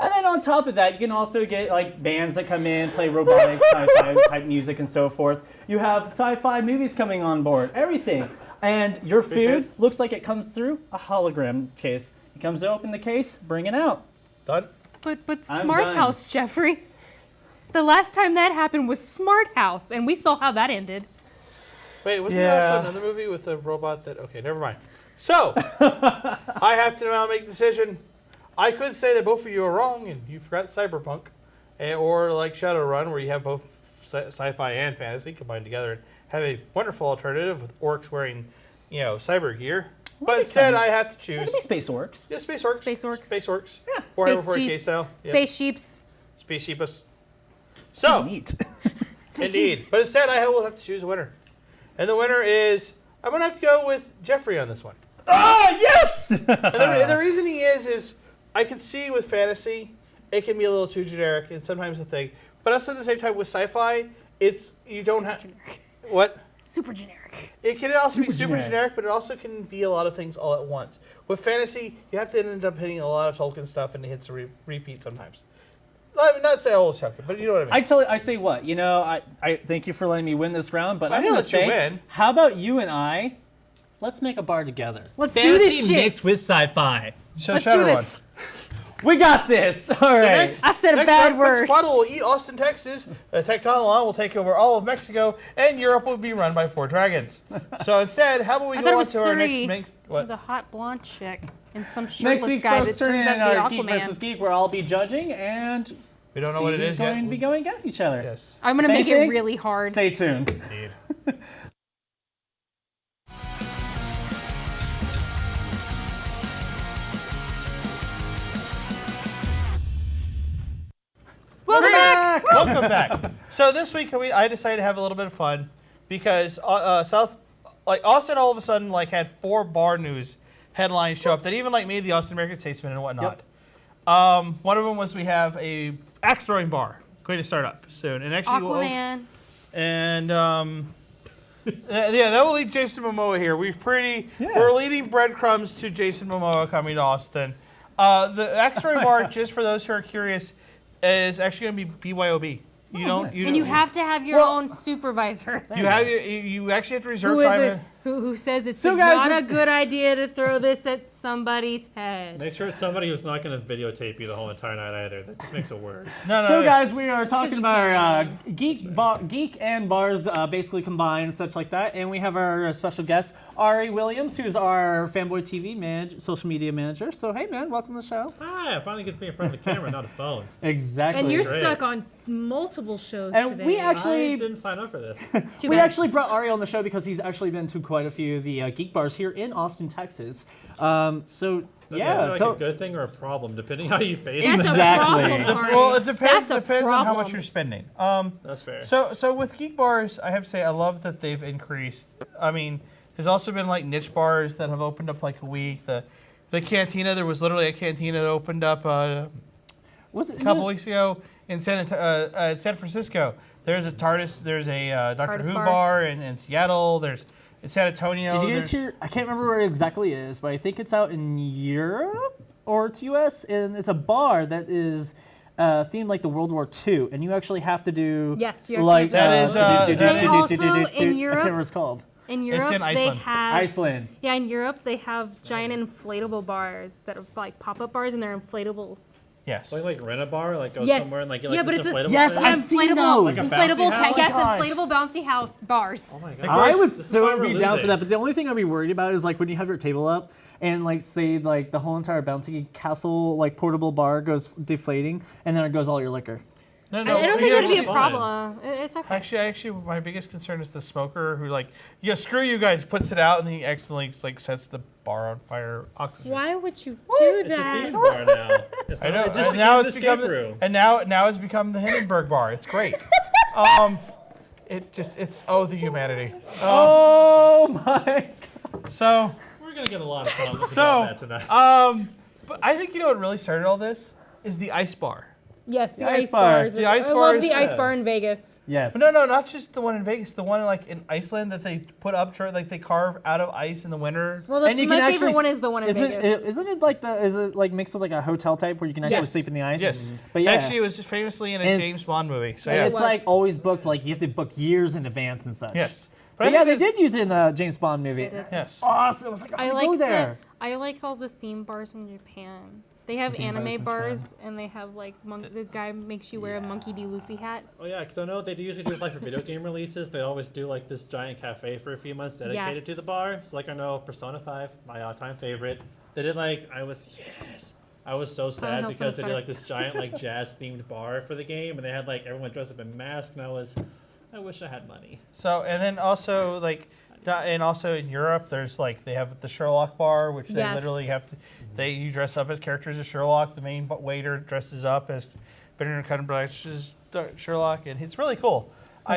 [SPEAKER 5] And then on top of that, you can also get like bands that come in, play robotic sci-fi type music and so forth. You have sci-fi movies coming on board, everything. And your food looks like it comes through a hologram case. It comes to open the case, bring it out.
[SPEAKER 3] Done?
[SPEAKER 1] But
[SPEAKER 5] I'm
[SPEAKER 1] Smart
[SPEAKER 5] done.
[SPEAKER 1] House, Jeffrey. The last time that happened was Smart House, and we saw how that ended.
[SPEAKER 3] Wait, wasn't there
[SPEAKER 5] Yeah.
[SPEAKER 3] also another movie with a robot that... Okay, never mind. So, I have to now make a decision. I could say that both of you are wrong, and you forgot Cyberpunk. Or like Shadowrun, where you have both sci-fi and fantasy combined together and have a wonderful alternative with orcs wearing, cyber gear. But instead, I have to
[SPEAKER 5] It
[SPEAKER 3] choose...
[SPEAKER 5] could be Space Orcs.
[SPEAKER 3] Yeah, Space Orcs.
[SPEAKER 1] Space Orcs.
[SPEAKER 3] Space Orcs.
[SPEAKER 1] Yeah.
[SPEAKER 3] Warhammer
[SPEAKER 1] Space
[SPEAKER 3] 40K
[SPEAKER 1] Sheeps.
[SPEAKER 3] style. Yep.
[SPEAKER 1] Space Sheeps.
[SPEAKER 3] Space Sheepus. So,
[SPEAKER 5] Neat.
[SPEAKER 3] indeed. But instead, I will have to choose a winner. And the winner is... I'm going to have to go with Jeffrey on this one.
[SPEAKER 5] Ah, yes!
[SPEAKER 3] And the reasoning is I can see with fantasy, it can be a little too generic and sometimes a thing. But also at the same time with sci-fi, you don't have...
[SPEAKER 1] Generic.
[SPEAKER 3] What?
[SPEAKER 1] Super generic.
[SPEAKER 3] It can also be super
[SPEAKER 5] generic.
[SPEAKER 3] generic, but it also can be a lot of things all at once. With fantasy, you have to end up hitting a lot of Tolkien stuff and it hits a repeat sometimes. I mean, not say always Tolkien, but you know what I mean.
[SPEAKER 5] I say what? I thank you for letting me win this round, but
[SPEAKER 3] I
[SPEAKER 5] I'm
[SPEAKER 3] know
[SPEAKER 5] gonna
[SPEAKER 3] that you
[SPEAKER 5] say,
[SPEAKER 3] win.
[SPEAKER 5] how about you and I? Let's make a bar together.
[SPEAKER 1] Let's do
[SPEAKER 5] Fantasy
[SPEAKER 1] this shit.
[SPEAKER 5] mixed with sci-fi.
[SPEAKER 3] So
[SPEAKER 1] Let's do
[SPEAKER 3] Shadowrun.
[SPEAKER 1] this.
[SPEAKER 5] We got this. All right.
[SPEAKER 3] Next,
[SPEAKER 1] I said a
[SPEAKER 3] next
[SPEAKER 1] bad
[SPEAKER 3] round,
[SPEAKER 1] word.
[SPEAKER 3] Squad will eat Austin, Texas. Tectonalon will take over all of Mexico, and Europe will be run by 4 dragons. So instead, how about we
[SPEAKER 1] I
[SPEAKER 3] go
[SPEAKER 1] thought it
[SPEAKER 3] on
[SPEAKER 1] was
[SPEAKER 3] to our next
[SPEAKER 1] 3
[SPEAKER 3] mix?
[SPEAKER 1] for
[SPEAKER 3] What?
[SPEAKER 1] the hot blonde chick and some
[SPEAKER 5] Next
[SPEAKER 1] shirtless
[SPEAKER 5] week,
[SPEAKER 1] guy
[SPEAKER 5] folks,
[SPEAKER 1] that
[SPEAKER 5] turn
[SPEAKER 1] turns
[SPEAKER 5] in
[SPEAKER 1] out
[SPEAKER 5] our
[SPEAKER 1] to be
[SPEAKER 5] Geek
[SPEAKER 1] Aquaman.
[SPEAKER 5] versus Geek, where I'll be judging, and
[SPEAKER 3] We don't know
[SPEAKER 5] see
[SPEAKER 3] what it
[SPEAKER 5] who's
[SPEAKER 3] is
[SPEAKER 5] going
[SPEAKER 3] yet.
[SPEAKER 5] to be going against each other.
[SPEAKER 3] Yes.
[SPEAKER 1] I'm gonna
[SPEAKER 5] If
[SPEAKER 1] make it
[SPEAKER 5] anything,
[SPEAKER 1] really hard.
[SPEAKER 5] Stay tuned.
[SPEAKER 3] Indeed.
[SPEAKER 1] Welcome back.
[SPEAKER 3] Welcome back. So this week I decided to have a little bit of fun because Austin all of a sudden had 4 bar news headlines show up that even made the Austin American Statesman and whatnot. One of them was we have a axe throwing bar going to start up soon, and actually
[SPEAKER 1] Aquaman.
[SPEAKER 3] and that will lead Jason Momoa here. We're leading breadcrumbs to Jason Momoa coming to Austin. The axe throwing bar, just for those who are curious, is actually going to be BYOB. You don't.
[SPEAKER 1] And you have to have your own supervisor.
[SPEAKER 3] You actually have to reserve
[SPEAKER 1] Who is
[SPEAKER 3] time.
[SPEAKER 1] it? Who says it's
[SPEAKER 5] So guys,
[SPEAKER 1] not a good idea to throw this at somebody's head?
[SPEAKER 6] Make sure it's somebody who's not going to videotape you the whole entire night either. That just makes it worse.
[SPEAKER 5] So guys, we are talking about our Geek and Bars basically combined, such like that, and we have our special guest Ari Williams, who's our Fanboy TV social media manager. So hey, man, welcome to the show.
[SPEAKER 6] Hi, I finally get to be in front of the camera, not a phone.
[SPEAKER 5] Exactly.
[SPEAKER 1] And you're
[SPEAKER 6] Great.
[SPEAKER 1] stuck on multiple shows
[SPEAKER 5] And
[SPEAKER 1] today.
[SPEAKER 5] we actually-
[SPEAKER 6] I didn't sign up for this.
[SPEAKER 1] Too
[SPEAKER 5] We
[SPEAKER 1] bad.
[SPEAKER 5] actually brought Ari on the show because he's actually been to quite a few of the Geek Bars here in Austin, Texas. So
[SPEAKER 6] That's
[SPEAKER 5] Yeah,
[SPEAKER 6] either like a good thing or a problem, depending how you face
[SPEAKER 1] That's
[SPEAKER 6] it.
[SPEAKER 4] Exactly.
[SPEAKER 1] a problem. Ari.
[SPEAKER 3] Well, it depends.
[SPEAKER 1] That's a
[SPEAKER 3] Depends on how
[SPEAKER 1] problem.
[SPEAKER 3] much you're spending.
[SPEAKER 6] That's fair.
[SPEAKER 3] So with Geek Bars, I have to say I love that they've increased. I mean, there's also been like niche bars that have opened up like a week. The cantina, there was literally a cantina that opened up
[SPEAKER 5] Was it
[SPEAKER 3] a couple weeks ago in San Francisco. There's a TARDIS. There's a Doctor
[SPEAKER 1] TARDIS
[SPEAKER 3] Who
[SPEAKER 1] bar.
[SPEAKER 3] bar in Seattle. There's in San Antonio.
[SPEAKER 4] Did you guys
[SPEAKER 3] there's-
[SPEAKER 4] hear? I can't remember where it exactly is, but I think it's out in Europe or it's US, and it's a bar that is themed like the World War II, and you actually have to do
[SPEAKER 1] Yes, you actually
[SPEAKER 4] like
[SPEAKER 1] have to
[SPEAKER 3] That is,
[SPEAKER 1] They also, in
[SPEAKER 4] I can't remember
[SPEAKER 1] Europe,
[SPEAKER 4] what it's called.
[SPEAKER 1] in Europe,
[SPEAKER 3] in
[SPEAKER 1] they
[SPEAKER 3] Iceland.
[SPEAKER 1] have
[SPEAKER 4] Iceland.
[SPEAKER 1] Yeah, in Europe they have giant inflatable bars that are like pop-up bars, and they're inflatables.
[SPEAKER 3] Yes.
[SPEAKER 6] Like rent a bar, like go
[SPEAKER 1] Yeah.
[SPEAKER 6] somewhere and like get
[SPEAKER 1] Yeah,
[SPEAKER 6] like
[SPEAKER 1] but
[SPEAKER 6] this
[SPEAKER 1] it's a-
[SPEAKER 6] inflatable
[SPEAKER 4] Yes,
[SPEAKER 6] thing?
[SPEAKER 4] I've seen those.
[SPEAKER 6] Like a bouncy
[SPEAKER 1] inflatable,
[SPEAKER 6] house?
[SPEAKER 1] yes,
[SPEAKER 4] Gosh.
[SPEAKER 1] inflatable bouncy house bars.
[SPEAKER 6] Oh my
[SPEAKER 3] Of
[SPEAKER 6] god.
[SPEAKER 4] I
[SPEAKER 3] course,
[SPEAKER 4] would
[SPEAKER 6] This is why
[SPEAKER 4] so
[SPEAKER 6] we're
[SPEAKER 4] be down for
[SPEAKER 6] losing.
[SPEAKER 4] that, but the only thing I'd be worried about is like when you have your table up and like say like the whole entire bouncy castle like portable bar goes deflating and then it goes all your liquor.
[SPEAKER 3] No,
[SPEAKER 1] I don't think
[SPEAKER 3] you know,
[SPEAKER 1] that'd be a
[SPEAKER 6] fine.
[SPEAKER 1] problem. It's okay.
[SPEAKER 3] Actually, my biggest concern is the smoker who, like, yeah, screw you guys, puts it out and then he accidentally like sets the bar on fire. Oxygen.
[SPEAKER 1] Why would you do
[SPEAKER 6] It's a
[SPEAKER 1] that?
[SPEAKER 6] theme bar now. It's
[SPEAKER 3] I
[SPEAKER 6] not-
[SPEAKER 3] know.
[SPEAKER 6] It just
[SPEAKER 3] And now
[SPEAKER 6] became
[SPEAKER 3] it's
[SPEAKER 6] the
[SPEAKER 3] become
[SPEAKER 6] escape room.
[SPEAKER 3] and now it's become the Hindenburg bar. It's great. It's the humanity.
[SPEAKER 4] Oh my!
[SPEAKER 3] So
[SPEAKER 6] We're gonna get a lot of problems
[SPEAKER 3] so
[SPEAKER 6] about that tonight.
[SPEAKER 3] but I think you know what really started all this is the ice bar.
[SPEAKER 1] Yes, the
[SPEAKER 4] ice
[SPEAKER 1] ice
[SPEAKER 4] bar.
[SPEAKER 1] bars.
[SPEAKER 3] The ice
[SPEAKER 1] I
[SPEAKER 3] bars,
[SPEAKER 1] love the ice
[SPEAKER 6] yeah.
[SPEAKER 1] bar in Vegas.
[SPEAKER 4] Yes.
[SPEAKER 3] But no, not just the one in Vegas. The one like in Iceland that they put up, like they carve out of ice in the winter.
[SPEAKER 1] Well,
[SPEAKER 4] And you
[SPEAKER 1] my
[SPEAKER 4] can
[SPEAKER 1] favorite
[SPEAKER 4] actually
[SPEAKER 1] one is the one in
[SPEAKER 4] isn't
[SPEAKER 1] Vegas.
[SPEAKER 4] isn't it like is it like mixed with like a hotel type where you can actually
[SPEAKER 1] Yes.
[SPEAKER 4] sleep in the ice?
[SPEAKER 3] Yes,
[SPEAKER 4] But yeah.
[SPEAKER 3] actually, it was famously in a
[SPEAKER 4] And
[SPEAKER 3] James
[SPEAKER 4] it's-
[SPEAKER 3] Bond movie. So
[SPEAKER 4] And
[SPEAKER 3] yeah,
[SPEAKER 4] it's
[SPEAKER 1] was.
[SPEAKER 4] like always booked, like you have to book years in advance and such.
[SPEAKER 3] yes.
[SPEAKER 4] But
[SPEAKER 3] I
[SPEAKER 4] yeah,
[SPEAKER 3] think
[SPEAKER 4] they
[SPEAKER 3] it's-
[SPEAKER 4] did use it in the James Bond movie.
[SPEAKER 1] They did.
[SPEAKER 3] Yes.
[SPEAKER 4] Awesome. I was like,
[SPEAKER 1] I
[SPEAKER 4] I
[SPEAKER 1] like
[SPEAKER 4] go there.
[SPEAKER 1] I like all the theme bars in Japan. They have
[SPEAKER 4] Theme bars
[SPEAKER 1] anime
[SPEAKER 4] in
[SPEAKER 1] bars, and they have like the guy makes you wear a Monkey D. Luffy hat.
[SPEAKER 6] Oh yeah, because I know what they do usually do with like for video game releases. They always do like this giant cafe for a few months dedicated
[SPEAKER 1] Yes.
[SPEAKER 6] to the bar. So like I know Persona 5, my all-time favorite. They did like I was so sad
[SPEAKER 1] Hill's so
[SPEAKER 6] because
[SPEAKER 1] much
[SPEAKER 6] they did
[SPEAKER 1] better.
[SPEAKER 6] like this giant like jazz themed bar for the game, and they had like everyone dressed up in masks, and I wish I had money.
[SPEAKER 3] So and then also like, and also in Europe, there's like they have the Sherlock bar, which they
[SPEAKER 1] Yes.
[SPEAKER 3] literally have to. You dress up as characters as Sherlock. The main waiter dresses up as Benedict Cumberbatch's Sherlock, and it's really cool.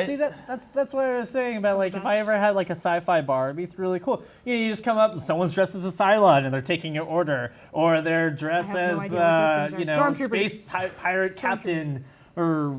[SPEAKER 4] See that's what I was saying about like if I ever had like a sci-fi bar, it'd be really cool. You just come up and someone's dressed as a Cylon and they're taking your order, or they're dressed
[SPEAKER 1] I have no
[SPEAKER 4] as
[SPEAKER 1] idea what those things are. Stormtroopers.
[SPEAKER 4] space pirate captain or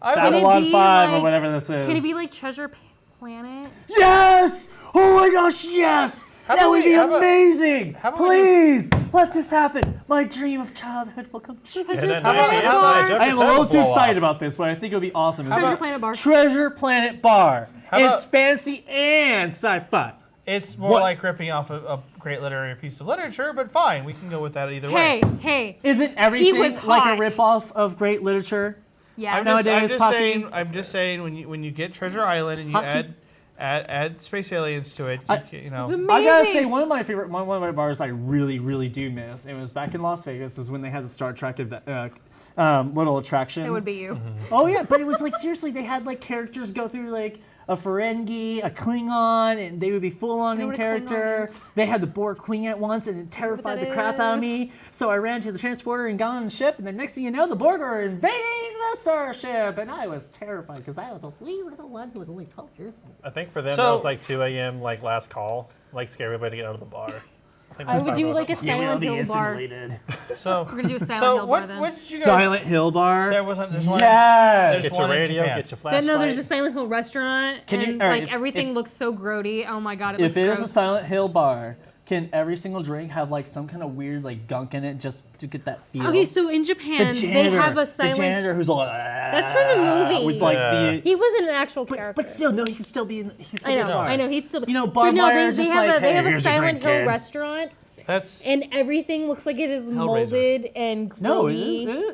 [SPEAKER 3] I
[SPEAKER 1] Can it
[SPEAKER 4] Babylon
[SPEAKER 1] be
[SPEAKER 4] 5 or
[SPEAKER 1] like-
[SPEAKER 4] whatever this is.
[SPEAKER 1] Can it be like Treasure Planet?
[SPEAKER 4] Yes! Oh my gosh, yes!
[SPEAKER 3] How
[SPEAKER 4] That
[SPEAKER 3] about
[SPEAKER 4] would
[SPEAKER 3] we-
[SPEAKER 4] be
[SPEAKER 3] how about-
[SPEAKER 4] amazing!
[SPEAKER 3] how about we do-
[SPEAKER 4] Please let this happen. My dream of childhood will come true.
[SPEAKER 1] Treasure
[SPEAKER 6] then
[SPEAKER 1] Planet
[SPEAKER 6] maybe
[SPEAKER 3] how
[SPEAKER 1] bar.
[SPEAKER 3] about-
[SPEAKER 4] I am a little too
[SPEAKER 3] blow
[SPEAKER 4] excited
[SPEAKER 3] off.
[SPEAKER 4] about this, but I think it would be awesome.
[SPEAKER 1] Treasure
[SPEAKER 3] about-
[SPEAKER 1] Planet bar.
[SPEAKER 4] Treasure Planet Bar.
[SPEAKER 3] How
[SPEAKER 4] It's
[SPEAKER 3] about-
[SPEAKER 4] fancy and sci-fi.
[SPEAKER 3] It's more
[SPEAKER 4] What?
[SPEAKER 3] like ripping off a great literary piece of literature, but fine, we can go with that either
[SPEAKER 1] Hey,
[SPEAKER 3] way.
[SPEAKER 1] hey.
[SPEAKER 4] Isn't everything
[SPEAKER 1] was
[SPEAKER 4] like
[SPEAKER 1] hot.
[SPEAKER 4] a ripoff of great literature?
[SPEAKER 1] Yeah.
[SPEAKER 3] I'm
[SPEAKER 4] Nowadays,
[SPEAKER 3] just
[SPEAKER 4] Poppy-
[SPEAKER 3] saying. I'm just saying when you get Treasure Island and you
[SPEAKER 4] Poppy-
[SPEAKER 3] add space aliens to it, you know.
[SPEAKER 1] It's amazing.
[SPEAKER 4] I gotta say, one of my bars I really do miss. It was back in Las Vegas. Is when they had the Star Trek little attraction.
[SPEAKER 1] That would be you.
[SPEAKER 4] Oh yeah, but it was like seriously, they had like characters go through like a Ferengi, a Klingon, and they would be full on
[SPEAKER 1] know
[SPEAKER 4] in
[SPEAKER 1] what a Klingon
[SPEAKER 4] character.
[SPEAKER 1] is.
[SPEAKER 4] They had the Borg Queen at once, and it terrified the
[SPEAKER 1] that
[SPEAKER 4] crap out of
[SPEAKER 1] is.
[SPEAKER 4] me. So I ran to the transporter and got on the ship, and the next thing you know, the Borg are invading the starship, and I was terrified because I was a wee little one who was only 12 years old.
[SPEAKER 6] I think for them
[SPEAKER 3] So-
[SPEAKER 6] that was like 2 a.m. like last call, like scare everybody to get out of the bar. think
[SPEAKER 1] I
[SPEAKER 6] that's
[SPEAKER 1] would
[SPEAKER 6] probably
[SPEAKER 1] do
[SPEAKER 6] what
[SPEAKER 1] like a
[SPEAKER 6] it was.
[SPEAKER 1] Silent Hill bar.
[SPEAKER 3] So
[SPEAKER 1] We're gonna do a Silent
[SPEAKER 3] so
[SPEAKER 1] Hill
[SPEAKER 3] what
[SPEAKER 1] bar then.
[SPEAKER 3] what did you guys?
[SPEAKER 4] Silent Hill bar.
[SPEAKER 3] There wasn't. There's one.
[SPEAKER 4] Yes.
[SPEAKER 3] There's
[SPEAKER 6] Get
[SPEAKER 3] one
[SPEAKER 6] your
[SPEAKER 3] in
[SPEAKER 6] radio,
[SPEAKER 3] Japan.
[SPEAKER 6] get your
[SPEAKER 1] Then
[SPEAKER 6] flashlight.
[SPEAKER 1] no, there's a Silent Hill restaurant,
[SPEAKER 4] Can you-
[SPEAKER 1] and
[SPEAKER 4] all right,
[SPEAKER 1] like
[SPEAKER 4] if-
[SPEAKER 1] everything
[SPEAKER 4] if-
[SPEAKER 1] looks so grody. Oh my god, it
[SPEAKER 4] If
[SPEAKER 1] looks
[SPEAKER 4] it is
[SPEAKER 1] gross.
[SPEAKER 4] a Silent Hill bar, can every single drink have like some kind of weird like gunk in it just to get that feel?
[SPEAKER 1] Okay, so in
[SPEAKER 4] the
[SPEAKER 1] Japan
[SPEAKER 4] janitor,
[SPEAKER 1] they have a
[SPEAKER 4] the
[SPEAKER 1] silent.
[SPEAKER 4] janitor who's all
[SPEAKER 1] That's from the movie.
[SPEAKER 4] with like
[SPEAKER 6] Yeah.
[SPEAKER 4] the.
[SPEAKER 1] He wasn't an actual character.
[SPEAKER 4] But still, no, he can still be in. He's still
[SPEAKER 1] I
[SPEAKER 4] in
[SPEAKER 1] know,
[SPEAKER 4] the bar.
[SPEAKER 1] I know. He'd still be.
[SPEAKER 4] You know,
[SPEAKER 1] but
[SPEAKER 4] barbed
[SPEAKER 1] no,
[SPEAKER 4] wire,
[SPEAKER 1] they
[SPEAKER 4] just
[SPEAKER 1] have
[SPEAKER 4] like,
[SPEAKER 1] a they
[SPEAKER 4] hey,
[SPEAKER 1] have a
[SPEAKER 4] here's your
[SPEAKER 1] Silent
[SPEAKER 4] drink,
[SPEAKER 1] Hill
[SPEAKER 4] kid.
[SPEAKER 1] restaurant,
[SPEAKER 3] That's
[SPEAKER 1] and everything looks like it is molded and grody.
[SPEAKER 4] No,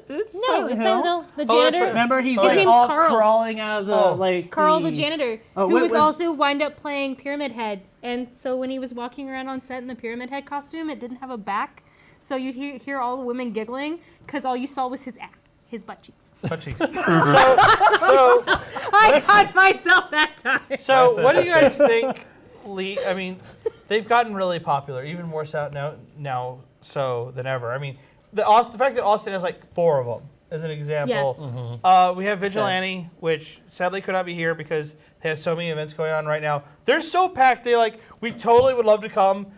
[SPEAKER 4] it's
[SPEAKER 1] No,
[SPEAKER 4] Silent
[SPEAKER 1] it's
[SPEAKER 4] Hill.
[SPEAKER 1] Silent Hill. The
[SPEAKER 3] Oh, that's
[SPEAKER 1] janitor.
[SPEAKER 3] right.
[SPEAKER 4] Remember, he's
[SPEAKER 3] Oh,
[SPEAKER 4] like
[SPEAKER 1] name's
[SPEAKER 4] all
[SPEAKER 1] Carl.
[SPEAKER 4] crawling out of the like.
[SPEAKER 1] Carl, the janitor,
[SPEAKER 4] Oh,
[SPEAKER 1] who
[SPEAKER 4] what
[SPEAKER 1] was
[SPEAKER 4] was-
[SPEAKER 1] also wind up playing Pyramid Head, and so when he was walking around on set in the Pyramid Head costume, it didn't have a back, so you'd hear all the women giggling because all you saw was his butt cheeks.
[SPEAKER 3] butt cheeks.
[SPEAKER 1] I caught myself that time.
[SPEAKER 3] So what do you guys think? I mean, they've gotten really popular, even more so now so than ever. I mean, the fact that Austin has like 4 of them, as an example.
[SPEAKER 1] Yes.
[SPEAKER 3] We have Vigilante, which sadly could not be here because they have so many events going on right now. They're so packed. We totally would love to come,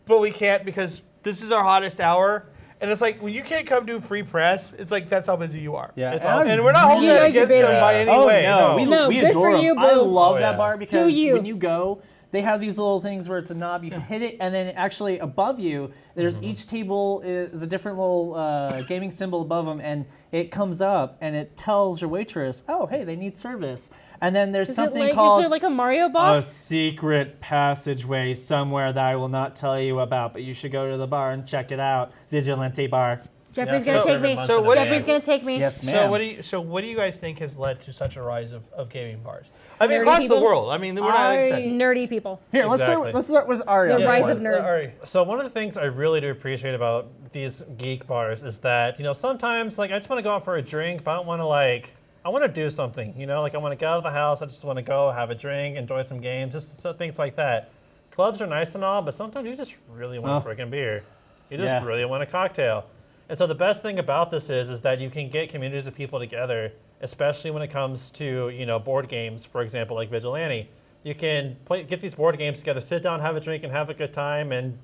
[SPEAKER 3] but we can't because this is our hottest hour. And it's like, when you can't come do free press, it's like, that's how busy you are.
[SPEAKER 5] Yeah,
[SPEAKER 6] It's
[SPEAKER 5] and
[SPEAKER 6] awesome.
[SPEAKER 3] And we're not holding
[SPEAKER 1] You know
[SPEAKER 3] that
[SPEAKER 1] you're
[SPEAKER 3] against them
[SPEAKER 1] busy.
[SPEAKER 3] by any
[SPEAKER 5] Oh
[SPEAKER 3] way.
[SPEAKER 5] no,
[SPEAKER 1] No,
[SPEAKER 5] we
[SPEAKER 1] good
[SPEAKER 5] adore
[SPEAKER 1] for
[SPEAKER 5] them.
[SPEAKER 1] you,
[SPEAKER 5] I
[SPEAKER 1] boo.
[SPEAKER 5] love
[SPEAKER 6] Oh,
[SPEAKER 5] that
[SPEAKER 6] yeah.
[SPEAKER 5] bar because
[SPEAKER 1] you.
[SPEAKER 5] when you go, they have these little things where it's a knob. You can hit it, and then actually above you, there's each table is a different little gaming symbol above them, and it comes up and it tells your waitress, "Oh, hey, they need service." And then there's something
[SPEAKER 1] is
[SPEAKER 5] called
[SPEAKER 1] there like a Mario
[SPEAKER 5] a
[SPEAKER 1] box?
[SPEAKER 5] secret passageway somewhere that I will not tell you about, but you should go to the bar and check it out. Vigilante Bar.
[SPEAKER 1] Jeffrey's
[SPEAKER 6] Yeah,
[SPEAKER 1] gonna
[SPEAKER 6] so
[SPEAKER 1] take
[SPEAKER 6] every
[SPEAKER 1] me.
[SPEAKER 6] month
[SPEAKER 3] So
[SPEAKER 6] in
[SPEAKER 3] what-
[SPEAKER 1] Jeffrey's
[SPEAKER 6] advance.
[SPEAKER 1] gonna take me.
[SPEAKER 5] Yes, ma'am.
[SPEAKER 3] So what do you guys think has led to such a rise of gaming bars? I mean,
[SPEAKER 1] Nerdy
[SPEAKER 3] across the
[SPEAKER 1] people?
[SPEAKER 3] world. I mean, we're not excited.
[SPEAKER 1] Nerdy people.
[SPEAKER 5] Here,
[SPEAKER 6] Exactly.
[SPEAKER 5] let's start with Ari on
[SPEAKER 1] The
[SPEAKER 5] this
[SPEAKER 1] rise
[SPEAKER 5] one.
[SPEAKER 1] of nerds.
[SPEAKER 3] Alright.
[SPEAKER 6] So one of the things I really do appreciate about these geek bars is that, sometimes I just want to go out for a drink, but I don't want to I want to do something, I want to get out of the house, I just want to go have a drink, enjoy some games, just things like that. Clubs are nice and all, but sometimes you just really want a freaking beer. You just
[SPEAKER 5] Yeah.
[SPEAKER 6] really want a cocktail. And so the best thing about this is that you can get communities of people together, especially when it comes to, board games, for example, like Vigilante. You can get these board games together, sit down, have a drink, and have a good time, and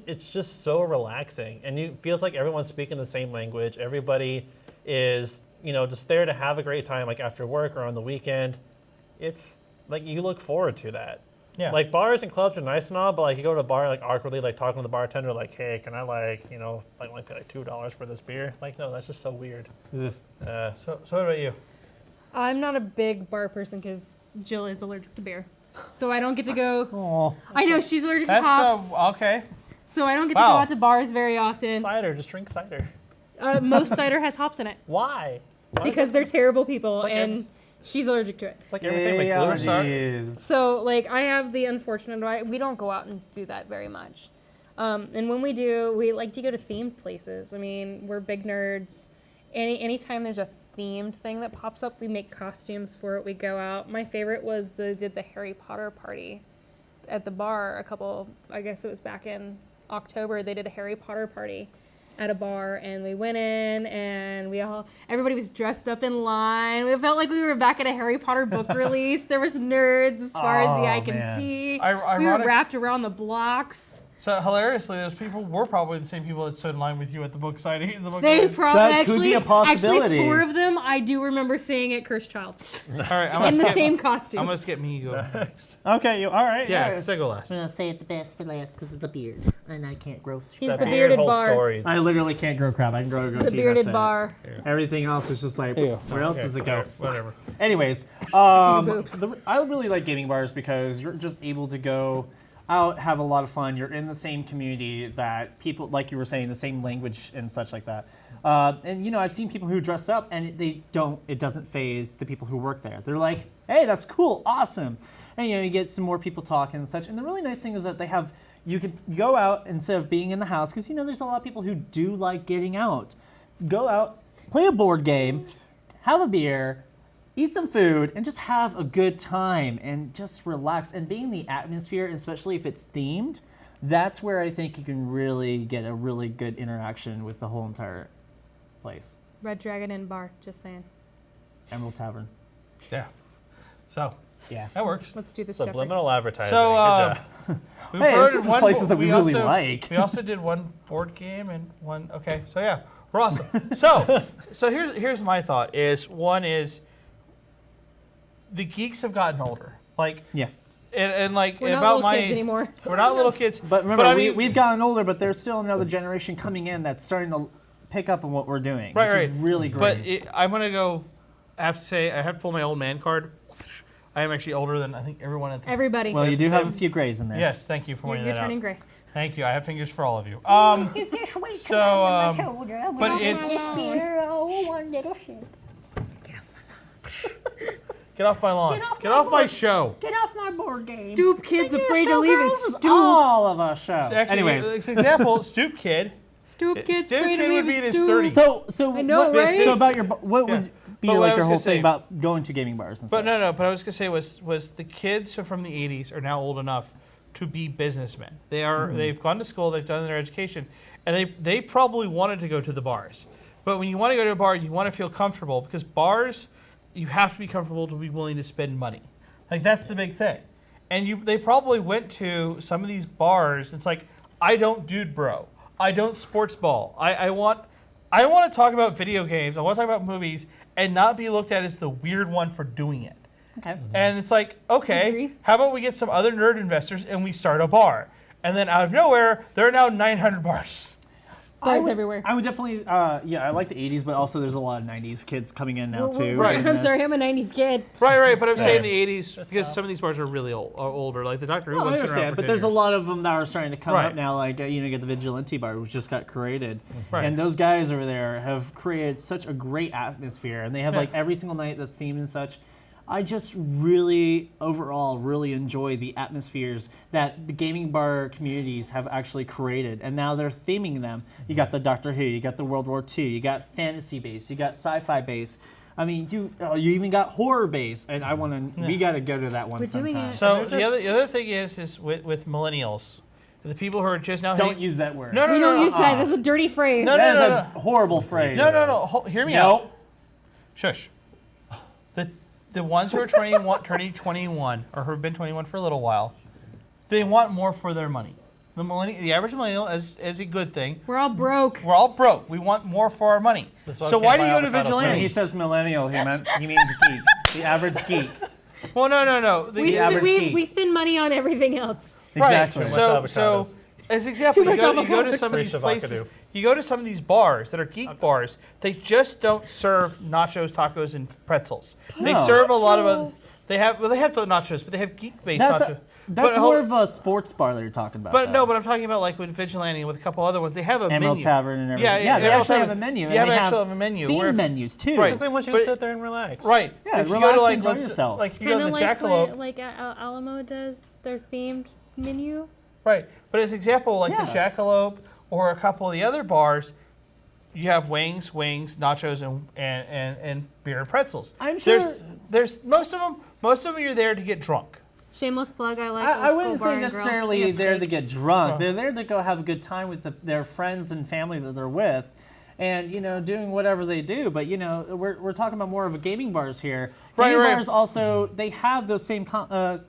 [SPEAKER 6] it's just so relaxing. And it feels like everyone's speaking the same language. Everybody is, just there to have a great time, like after work or on the weekend. It's like you look forward to that.
[SPEAKER 3] Yeah.
[SPEAKER 6] Like bars and clubs are nice and all, but you go to a bar awkwardly, talking to the bartender, hey, can I only pay $2 for this beer? No, that's just so weird.
[SPEAKER 3] So what about you?
[SPEAKER 1] I'm not a big bar person because Jill is allergic to beer, so I don't get to go.
[SPEAKER 5] Aw.
[SPEAKER 1] I know she's allergic to
[SPEAKER 3] That's
[SPEAKER 1] hops,
[SPEAKER 3] okay.
[SPEAKER 1] so I don't get to go
[SPEAKER 3] Wow.
[SPEAKER 1] out to bars very often.
[SPEAKER 6] Cider, just drink cider.
[SPEAKER 1] Most cider has hops in it
[SPEAKER 6] Why? Why is
[SPEAKER 1] because
[SPEAKER 6] it-
[SPEAKER 1] they're terrible people,
[SPEAKER 6] like
[SPEAKER 1] and she's allergic to it.
[SPEAKER 6] it's like everything with gluten.
[SPEAKER 5] Allergies.
[SPEAKER 1] So I have the unfortunate, we don't go out and do that very much. And when we do, we like to go to themed places. I mean, we're big nerds. Anytime there's a themed thing that pops up, we make costumes for it. We go out. My favorite was did the Harry Potter party at the bar I guess it was back in October. They did a Harry Potter party at a bar, and we went in, and everybody was dressed up in line. We felt like we were back at a Harry Potter book release. There was nerds as far as the eye can
[SPEAKER 5] man.
[SPEAKER 1] see. We were
[SPEAKER 3] Ironic-
[SPEAKER 1] wrapped around the blocks.
[SPEAKER 3] So hilariously, those people were probably the same people that stood in line with you at the book signing.
[SPEAKER 1] They probably
[SPEAKER 5] That could be a possibility.
[SPEAKER 1] Actually, 4 of them I do remember seeing at Cursed Child
[SPEAKER 3] All right, I'm
[SPEAKER 1] in
[SPEAKER 3] gonna
[SPEAKER 1] the
[SPEAKER 3] skip.
[SPEAKER 1] same costume.
[SPEAKER 3] I'm gonna skip me. You go next.
[SPEAKER 5] Okay, you all right?
[SPEAKER 3] Yeah,
[SPEAKER 5] yes.
[SPEAKER 3] because I go last.
[SPEAKER 4] I'm gonna say it the best for last because of the beard, and I can't grow.
[SPEAKER 1] He's
[SPEAKER 6] That
[SPEAKER 1] the
[SPEAKER 6] beard
[SPEAKER 1] bearded
[SPEAKER 6] holds
[SPEAKER 1] bar.
[SPEAKER 6] stories.
[SPEAKER 5] I literally can't grow crab. I can grow a goatee.
[SPEAKER 1] The bearded
[SPEAKER 5] that's it.
[SPEAKER 1] bar.
[SPEAKER 5] Everything else is just where else does it go?
[SPEAKER 3] Whatever.
[SPEAKER 5] Anyways,
[SPEAKER 1] boobs.
[SPEAKER 5] I really like gaming bars because you're just able to go out, have a lot of fun. You're in the same community that people, like you were saying, the same language and such like that. And I've seen people who dress up and it doesn't phase the people who work there. They're like, hey, that's cool, awesome. And you get some more people talking and such. And the really nice thing is that you can go out instead of being in the house, because there's a lot of people who do like getting out. Go out, play a board game, have a beer, eat some food, and just have a good time and just relax. And being in the atmosphere, especially if it's themed, that's where I think you can really get a really good interaction with the whole entire place.
[SPEAKER 1] Red Dragon Inn bar, just saying.
[SPEAKER 5] Emerald Tavern.
[SPEAKER 3] Yeah. So
[SPEAKER 5] Yeah.
[SPEAKER 3] that works.
[SPEAKER 1] Let's do this, Jeffrey.
[SPEAKER 6] Subliminal advertising.
[SPEAKER 3] So
[SPEAKER 6] Good job.
[SPEAKER 3] we
[SPEAKER 5] Hey,
[SPEAKER 3] promoted
[SPEAKER 5] this is
[SPEAKER 3] one
[SPEAKER 5] places
[SPEAKER 3] bo-
[SPEAKER 5] that we really
[SPEAKER 3] also-
[SPEAKER 5] like.
[SPEAKER 3] We also did one board game and one. Okay, so yeah, we're awesome. So here's my thought: one is the geeks have gotten older.
[SPEAKER 5] Yeah.
[SPEAKER 3] And
[SPEAKER 1] We're not
[SPEAKER 3] about
[SPEAKER 1] little
[SPEAKER 3] my
[SPEAKER 1] kids anymore.
[SPEAKER 3] We're not little kids.
[SPEAKER 5] But remember,
[SPEAKER 3] I mean,
[SPEAKER 5] we've gotten older, but there's still another generation coming in that's starting to pick up on what we're doing,
[SPEAKER 3] Right,
[SPEAKER 5] which is
[SPEAKER 3] right.
[SPEAKER 5] really great.
[SPEAKER 3] But I'm gonna go. I have to say, I have to pull my old man card. I am actually older than I think everyone at this.
[SPEAKER 1] Everybody.
[SPEAKER 5] well, you do have a
[SPEAKER 3] same-
[SPEAKER 5] few grays in there.
[SPEAKER 3] Yes, thank you for
[SPEAKER 1] you're
[SPEAKER 3] pointing that
[SPEAKER 1] turning
[SPEAKER 3] out.
[SPEAKER 1] gray.
[SPEAKER 3] Thank you. I have fingers for all of you. But it's get off my lawn. Get off my show.
[SPEAKER 4] Get off my board game.
[SPEAKER 1] Stoop kid's afraid to leave his stoop.
[SPEAKER 5] All of our show.
[SPEAKER 3] Actually,
[SPEAKER 5] Anyways,
[SPEAKER 3] as an example, Stoop Kid.
[SPEAKER 1] Stoop kid's
[SPEAKER 3] Stoop
[SPEAKER 1] afraid
[SPEAKER 3] Kid
[SPEAKER 1] to
[SPEAKER 3] would
[SPEAKER 1] leave
[SPEAKER 3] be
[SPEAKER 1] his
[SPEAKER 3] in his
[SPEAKER 1] stoop.
[SPEAKER 3] 30s.
[SPEAKER 5] so
[SPEAKER 1] I know, right?
[SPEAKER 5] So about what
[SPEAKER 3] Yeah.
[SPEAKER 5] would be
[SPEAKER 3] But what I
[SPEAKER 5] like
[SPEAKER 3] was
[SPEAKER 5] your whole
[SPEAKER 3] gonna say-
[SPEAKER 5] thing about going to gaming bars and
[SPEAKER 3] But
[SPEAKER 5] such?
[SPEAKER 3] no. But I was gonna say was the kids from the '80s are now old enough to be businessmen. They've gone to school, they've done their education, and they probably wanted to go to the bars. But when you want to go to a bar, you want to feel comfortable, because bars, you have to be comfortable to be willing to spend money. Like, that's the big thing. And they probably went to some of these bars. It's like, I don't dude bro. I don't sports ball. I want to talk about video games. I want to talk about movies and not be looked at as the weird one for doing it.
[SPEAKER 4] Okay.
[SPEAKER 3] And it's like, okay,
[SPEAKER 1] agree.
[SPEAKER 3] how about we get some other nerd investors and we start a bar? And then out of nowhere, there are now 900 bars.
[SPEAKER 1] Bars everywhere.
[SPEAKER 5] I would definitely, I like the 80s, but also there's a lot of 90s kids coming in now too.
[SPEAKER 3] Right.
[SPEAKER 5] doing
[SPEAKER 1] I'm
[SPEAKER 5] this.
[SPEAKER 1] sorry, I'm a 90s kid.
[SPEAKER 3] Right, but I'm saying the 80s, because some of these bars are really older, like the Doctor Who
[SPEAKER 5] No, I
[SPEAKER 3] one's been around
[SPEAKER 5] understand,
[SPEAKER 3] for
[SPEAKER 5] but
[SPEAKER 3] 10
[SPEAKER 5] there's a
[SPEAKER 3] years.
[SPEAKER 5] lot of them that are starting to come
[SPEAKER 3] Right.
[SPEAKER 5] up now. Like you get the Vigilante Bar, which just got created,
[SPEAKER 3] Right.
[SPEAKER 5] and those guys over there have created such a great atmosphere, and they have like every single night that's themed and such. I just really, overall, really enjoy the atmospheres that the gaming bar communities have actually created, and now they're theming them. You got the Doctor Who, you got the World War II, you got fantasy base, you got sci-fi base. I mean, you even got horror base, and we got to go to that one
[SPEAKER 1] We're doing
[SPEAKER 5] sometime.
[SPEAKER 1] it.
[SPEAKER 3] So the other thing is with millennials, the people who are just now
[SPEAKER 5] Don't use that word.
[SPEAKER 3] No,
[SPEAKER 1] We don't use that. That's a dirty phrase.
[SPEAKER 3] No,
[SPEAKER 5] That is
[SPEAKER 3] no.
[SPEAKER 5] a horrible phrase.
[SPEAKER 3] No. Hear me out. Shush. The ones who are turning 21 or who have been 21 for a little while, they want more for their money. The average millennial is a good thing.
[SPEAKER 1] We're all broke.
[SPEAKER 3] We're all broke. We want more for our money.
[SPEAKER 6] That's why
[SPEAKER 3] So
[SPEAKER 6] we
[SPEAKER 3] why
[SPEAKER 6] can't
[SPEAKER 3] do you
[SPEAKER 6] buy
[SPEAKER 3] go to
[SPEAKER 6] avocado
[SPEAKER 5] When he
[SPEAKER 3] vigilantes?
[SPEAKER 5] says millennial, he means geek. The average geek.
[SPEAKER 3] Well, no.
[SPEAKER 1] We
[SPEAKER 5] average
[SPEAKER 1] spend,
[SPEAKER 5] geek.
[SPEAKER 1] we spend money on everything else.
[SPEAKER 5] Exactly.
[SPEAKER 6] Too much
[SPEAKER 3] So
[SPEAKER 6] avocados.
[SPEAKER 3] as example,
[SPEAKER 1] Too
[SPEAKER 3] you
[SPEAKER 1] much
[SPEAKER 3] go to
[SPEAKER 1] avocados.
[SPEAKER 3] some of these
[SPEAKER 6] Race
[SPEAKER 3] places.
[SPEAKER 6] avocado.
[SPEAKER 3] You go to some of these bars that are geek bars. They just don't serve nachos, tacos, and pretzels. They
[SPEAKER 5] No.
[SPEAKER 3] serve a lot of other.
[SPEAKER 1] Nachos.
[SPEAKER 3] They have the nachos, but they have geek-based nachos.
[SPEAKER 5] That's
[SPEAKER 3] But
[SPEAKER 5] more
[SPEAKER 3] hold-
[SPEAKER 5] of a sports bar that you're talking about.
[SPEAKER 3] But
[SPEAKER 5] though.
[SPEAKER 3] no, but I'm talking about like with Vigilante and with a couple other ones. They have a
[SPEAKER 5] Emerald
[SPEAKER 3] menu.
[SPEAKER 5] Tavern and everything.
[SPEAKER 3] Yeah,
[SPEAKER 5] they
[SPEAKER 3] Emerald
[SPEAKER 5] actually have
[SPEAKER 3] Tavern.
[SPEAKER 5] a menu.
[SPEAKER 3] You
[SPEAKER 5] and they
[SPEAKER 3] actually have a menu.
[SPEAKER 5] Theme
[SPEAKER 3] where if-
[SPEAKER 5] menus too.
[SPEAKER 3] Right.
[SPEAKER 6] Because they want you
[SPEAKER 3] But-
[SPEAKER 6] to sit there and relax.
[SPEAKER 3] Right.
[SPEAKER 5] Yeah,
[SPEAKER 3] if you
[SPEAKER 5] relax
[SPEAKER 3] go to
[SPEAKER 5] and enjoy
[SPEAKER 3] let's-
[SPEAKER 5] yourself.
[SPEAKER 3] Like you go
[SPEAKER 1] Kind
[SPEAKER 3] to
[SPEAKER 1] of
[SPEAKER 3] the
[SPEAKER 1] like
[SPEAKER 3] Jackalope.
[SPEAKER 1] what Alamo does their themed menu.
[SPEAKER 3] Right. But as example, like the
[SPEAKER 5] Yeah.
[SPEAKER 3] Jackalope or a couple of the other bars, you have wings, nachos, and beer and pretzels.
[SPEAKER 5] I'm sure-
[SPEAKER 3] There's most of them you're there to get drunk.
[SPEAKER 1] Shameless plug. I like.
[SPEAKER 5] I
[SPEAKER 1] Old
[SPEAKER 5] wouldn't
[SPEAKER 1] School Bar
[SPEAKER 5] say
[SPEAKER 1] and Grill.
[SPEAKER 5] necessarily
[SPEAKER 1] Yes,
[SPEAKER 5] there to
[SPEAKER 1] steak.
[SPEAKER 5] get drunk. They're there to go have a good time with their friends and family that they're with, and doing whatever they do. But we're talking about more of a gaming bars here.
[SPEAKER 3] Right,
[SPEAKER 5] Gaming
[SPEAKER 3] right.
[SPEAKER 5] bars also they have those same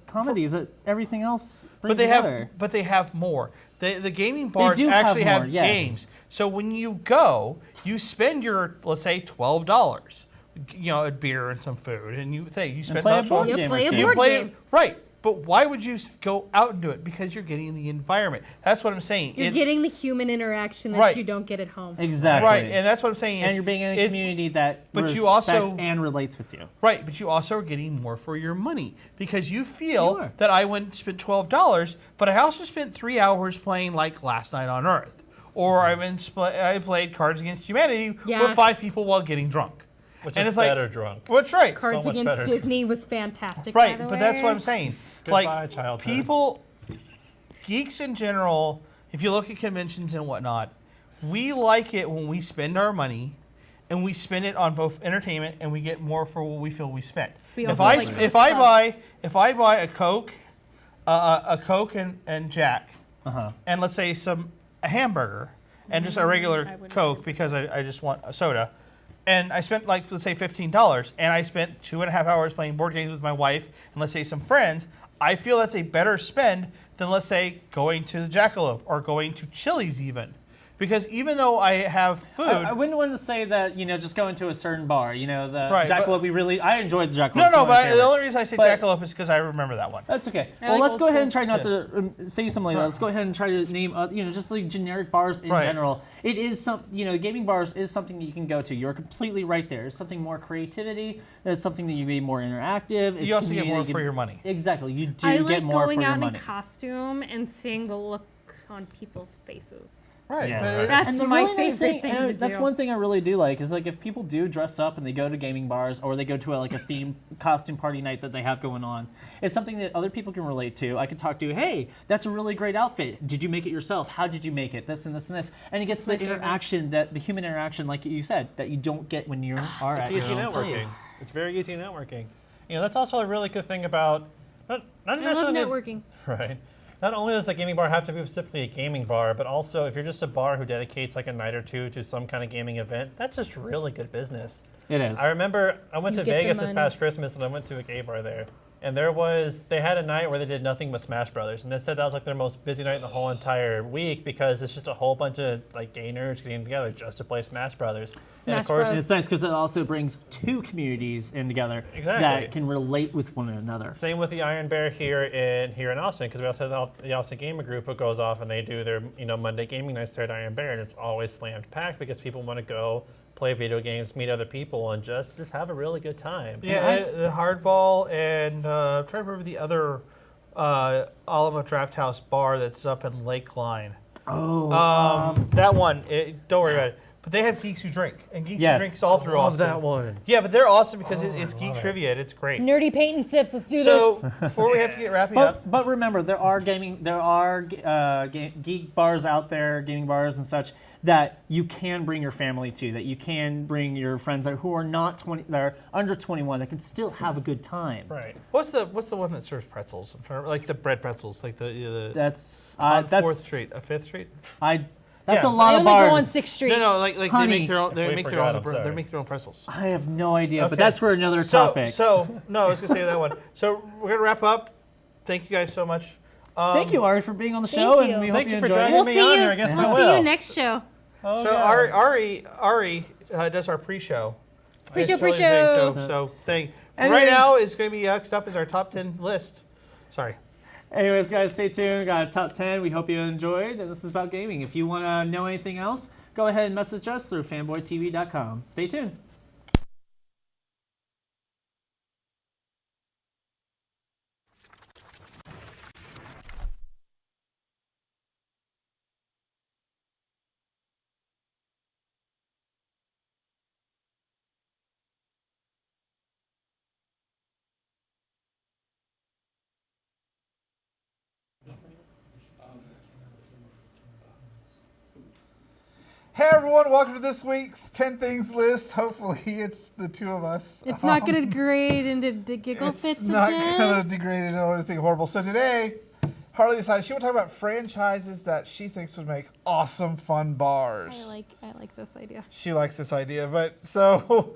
[SPEAKER 5] comedies that everything else brings
[SPEAKER 3] But they
[SPEAKER 5] together.
[SPEAKER 3] have more. The gaming bars
[SPEAKER 5] do have
[SPEAKER 3] actually
[SPEAKER 5] more,
[SPEAKER 3] have
[SPEAKER 5] yes.
[SPEAKER 3] games. So when you go, you spend your, let's say, $12, a beer and some food, and you spend
[SPEAKER 5] play a
[SPEAKER 3] about
[SPEAKER 5] board
[SPEAKER 3] 12
[SPEAKER 1] You
[SPEAKER 5] game or
[SPEAKER 1] play a
[SPEAKER 5] two.
[SPEAKER 3] You
[SPEAKER 1] board
[SPEAKER 3] play
[SPEAKER 1] game.
[SPEAKER 3] right, but why would you go out and do it? Because you're getting the environment. That's what I'm saying.
[SPEAKER 1] You're getting the human interaction that
[SPEAKER 3] Right.
[SPEAKER 1] you don't get at home.
[SPEAKER 5] Exactly.
[SPEAKER 3] right, and that's what I'm saying.
[SPEAKER 5] and
[SPEAKER 3] Is
[SPEAKER 5] you're being in a
[SPEAKER 3] it-
[SPEAKER 5] community that
[SPEAKER 3] but
[SPEAKER 5] respects
[SPEAKER 3] you also-
[SPEAKER 5] and relates with you.
[SPEAKER 3] Right, but you also are getting more for your money because you feel
[SPEAKER 5] You are.
[SPEAKER 3] that I went and spent $12, but I also spent 3 hours playing like Last Night on Earth, or I played Cards Against Humanity with
[SPEAKER 1] Yes.
[SPEAKER 3] 5 people while getting drunk.
[SPEAKER 6] Which
[SPEAKER 3] And
[SPEAKER 6] is
[SPEAKER 3] it's like-
[SPEAKER 6] better drunk.
[SPEAKER 3] What's right?
[SPEAKER 1] Cards
[SPEAKER 6] much
[SPEAKER 1] Against
[SPEAKER 6] better.
[SPEAKER 1] Disney was fantastic.
[SPEAKER 3] Right,
[SPEAKER 1] by the
[SPEAKER 3] but that's what
[SPEAKER 1] way.
[SPEAKER 3] I'm saying.
[SPEAKER 6] Goodbye,
[SPEAKER 3] Like
[SPEAKER 6] childhood.
[SPEAKER 3] people, geeks in general, if you look at conventions and whatnot, we like it when we spend our money and we spend it on both entertainment and we get more for what we feel we spent.
[SPEAKER 1] We
[SPEAKER 3] If
[SPEAKER 1] also
[SPEAKER 3] I
[SPEAKER 1] like
[SPEAKER 3] if
[SPEAKER 1] those
[SPEAKER 3] I
[SPEAKER 1] stuffs.
[SPEAKER 3] buy a Coke, and Jack, and let's say a hamburger and just a regular
[SPEAKER 1] I wouldn't
[SPEAKER 3] Coke because I just want a soda, and I spent like let's say $15, and I spent 2.5 hours playing board games with my wife and let's say some friends, I feel that's a better spend than let's say going to the Jackalope or going to Chili's even. Because even though I have food,
[SPEAKER 5] I wouldn't want to say that just going to a certain bar. The
[SPEAKER 3] Right,
[SPEAKER 5] Jackalope. I enjoyed the Jackalope.
[SPEAKER 3] no,
[SPEAKER 5] it's one of my
[SPEAKER 3] but the
[SPEAKER 5] favorites.
[SPEAKER 3] only reason I say
[SPEAKER 5] But-
[SPEAKER 3] Jackalope is because I remember that one.
[SPEAKER 5] That's okay.
[SPEAKER 1] I
[SPEAKER 5] Well,
[SPEAKER 1] like
[SPEAKER 5] let's
[SPEAKER 1] old
[SPEAKER 5] go ahead
[SPEAKER 1] school.
[SPEAKER 5] and try not to say something like that. Let's go ahead and try to name, just like generic bars in
[SPEAKER 3] Right.
[SPEAKER 5] general. It is gaming bars is something that you can go to. You're completely right there. It's something more creativity. There's something that you be more interactive. It's
[SPEAKER 3] You also get
[SPEAKER 5] community
[SPEAKER 3] more
[SPEAKER 5] that you
[SPEAKER 3] for
[SPEAKER 5] can-
[SPEAKER 3] your money.
[SPEAKER 5] Exactly. You do
[SPEAKER 1] I
[SPEAKER 5] get
[SPEAKER 1] like
[SPEAKER 5] more for
[SPEAKER 1] going
[SPEAKER 5] your
[SPEAKER 1] out
[SPEAKER 5] money.
[SPEAKER 1] in costume and seeing the look on people's faces.
[SPEAKER 3] Right.
[SPEAKER 5] Yes.
[SPEAKER 3] but-
[SPEAKER 1] That's
[SPEAKER 5] And the
[SPEAKER 1] my
[SPEAKER 5] really nice
[SPEAKER 1] favorite thing to
[SPEAKER 5] that's
[SPEAKER 1] do.
[SPEAKER 5] one thing I really do like is like if people do dress up and they go to gaming bars or they go to a theme costume party night that they have going on, it's something that other people can relate to. I could talk to, hey, that's a really great outfit. Did you make it yourself? How did you make it? This and this and this, and it gets the interaction the human interaction, like you said, that you don't get when you are at
[SPEAKER 6] It's
[SPEAKER 5] your
[SPEAKER 6] easy
[SPEAKER 5] own
[SPEAKER 6] networking.
[SPEAKER 5] place.
[SPEAKER 6] It's very easy networking. That's also a really good thing about not
[SPEAKER 1] I love
[SPEAKER 6] necessarily
[SPEAKER 1] networking.
[SPEAKER 6] right. Not only does the gaming bar have to be specifically a gaming bar, but also if you're just a bar who dedicates like a night or two to some kind of gaming event, that's just really good business.
[SPEAKER 4] It is.
[SPEAKER 6] I remember I went
[SPEAKER 1] You
[SPEAKER 6] to
[SPEAKER 1] get the
[SPEAKER 6] Vegas this
[SPEAKER 1] money.
[SPEAKER 6] past Christmas and I went to a gay bar there. And they had a night where they did nothing but Smash Brothers. And they said that was like their most busy night in the whole entire week because it's just a whole bunch of like gay nerds getting together just to play Smash Brothers. And
[SPEAKER 1] Smash
[SPEAKER 6] of course,
[SPEAKER 1] Bros.
[SPEAKER 4] And it's nice because it also brings two communities in together
[SPEAKER 6] Exactly.
[SPEAKER 4] that can relate with one another.
[SPEAKER 6] same with the Iron Bear here in Austin, because we also have the Austin Gamer Group who goes off and they do their Monday gaming nights there at Iron Bear, and it's always slammed packed because people want to go play video games, meet other people, and just have a really good time.
[SPEAKER 3] Yeah, the hardball and I'm trying to remember the other Alamo Draft House bar that's up in Lakeline.
[SPEAKER 4] Oh,
[SPEAKER 3] That one, don't worry about it. But they have Geeks Who Drink, and Geeks
[SPEAKER 4] Yes.
[SPEAKER 3] Who Drinks all through Austin.
[SPEAKER 6] one.
[SPEAKER 3] Yeah, but they're awesome because it's geek trivia and it's great.
[SPEAKER 1] Nerdy paint and sips. Let's do
[SPEAKER 3] So
[SPEAKER 1] this.
[SPEAKER 3] before we have to get wrapping up,
[SPEAKER 4] but remember, there are geek bars out there, gaming bars and such that you can bring your family to, that you can bring your friends who are not 20, that are under 21, that can still have a good time.
[SPEAKER 3] right? What's the one that serves pretzels? I'm trying to remember, like the bread pretzels, like the
[SPEAKER 4] That's
[SPEAKER 3] on
[SPEAKER 4] that's
[SPEAKER 3] Fourth Street, Fifth Street.
[SPEAKER 4] that's
[SPEAKER 3] Yeah.
[SPEAKER 4] a lot
[SPEAKER 1] I
[SPEAKER 4] of
[SPEAKER 1] only
[SPEAKER 4] bars.
[SPEAKER 1] go on 6th Street.
[SPEAKER 3] No, like they
[SPEAKER 4] Honey.
[SPEAKER 3] make their own. They
[SPEAKER 6] We
[SPEAKER 3] make their
[SPEAKER 6] forgot,
[SPEAKER 3] own.
[SPEAKER 6] I'm sorry.
[SPEAKER 3] They make their own pretzels.
[SPEAKER 4] I have no idea,
[SPEAKER 3] Okay.
[SPEAKER 4] but that's for another topic.
[SPEAKER 3] So no, I was gonna say that one. So we're gonna wrap up. Thank you guys so much.
[SPEAKER 4] Thank you, Ari, for being on the
[SPEAKER 1] Thank
[SPEAKER 4] show,
[SPEAKER 1] you.
[SPEAKER 4] and we
[SPEAKER 6] Thank
[SPEAKER 4] hope
[SPEAKER 6] you
[SPEAKER 4] you
[SPEAKER 6] for
[SPEAKER 4] enjoyed
[SPEAKER 6] joining
[SPEAKER 4] it.
[SPEAKER 1] We'll
[SPEAKER 6] me
[SPEAKER 1] see
[SPEAKER 6] on
[SPEAKER 1] you.
[SPEAKER 6] here. I guess we
[SPEAKER 1] We'll
[SPEAKER 6] will.
[SPEAKER 1] see you next show.
[SPEAKER 6] Oh,
[SPEAKER 3] So
[SPEAKER 6] God.
[SPEAKER 3] Ari does our pre-show.
[SPEAKER 1] Pre-show,
[SPEAKER 3] It's really
[SPEAKER 1] pre-show.
[SPEAKER 3] big, So thing.
[SPEAKER 4] Anyways.
[SPEAKER 3] Right now is going to be next up is our top 10 list. Sorry.
[SPEAKER 4] Anyways, guys, stay tuned. We got a top 10. We hope you enjoyed. And this is about gaming. If you want to know anything else, go ahead and message us through fanboytv.com. Stay tuned.
[SPEAKER 2] Hey everyone, welcome to this week's 10 Things list. Hopefully it's the two of us.
[SPEAKER 1] It's not going to degrade into giggle
[SPEAKER 2] It's
[SPEAKER 1] fits
[SPEAKER 2] not
[SPEAKER 1] again.
[SPEAKER 2] going to degrade into anything horrible. So today, Harley decided she would talk about franchises that she thinks would make awesome, fun bars.
[SPEAKER 1] I like this idea.
[SPEAKER 2] She likes this idea, but so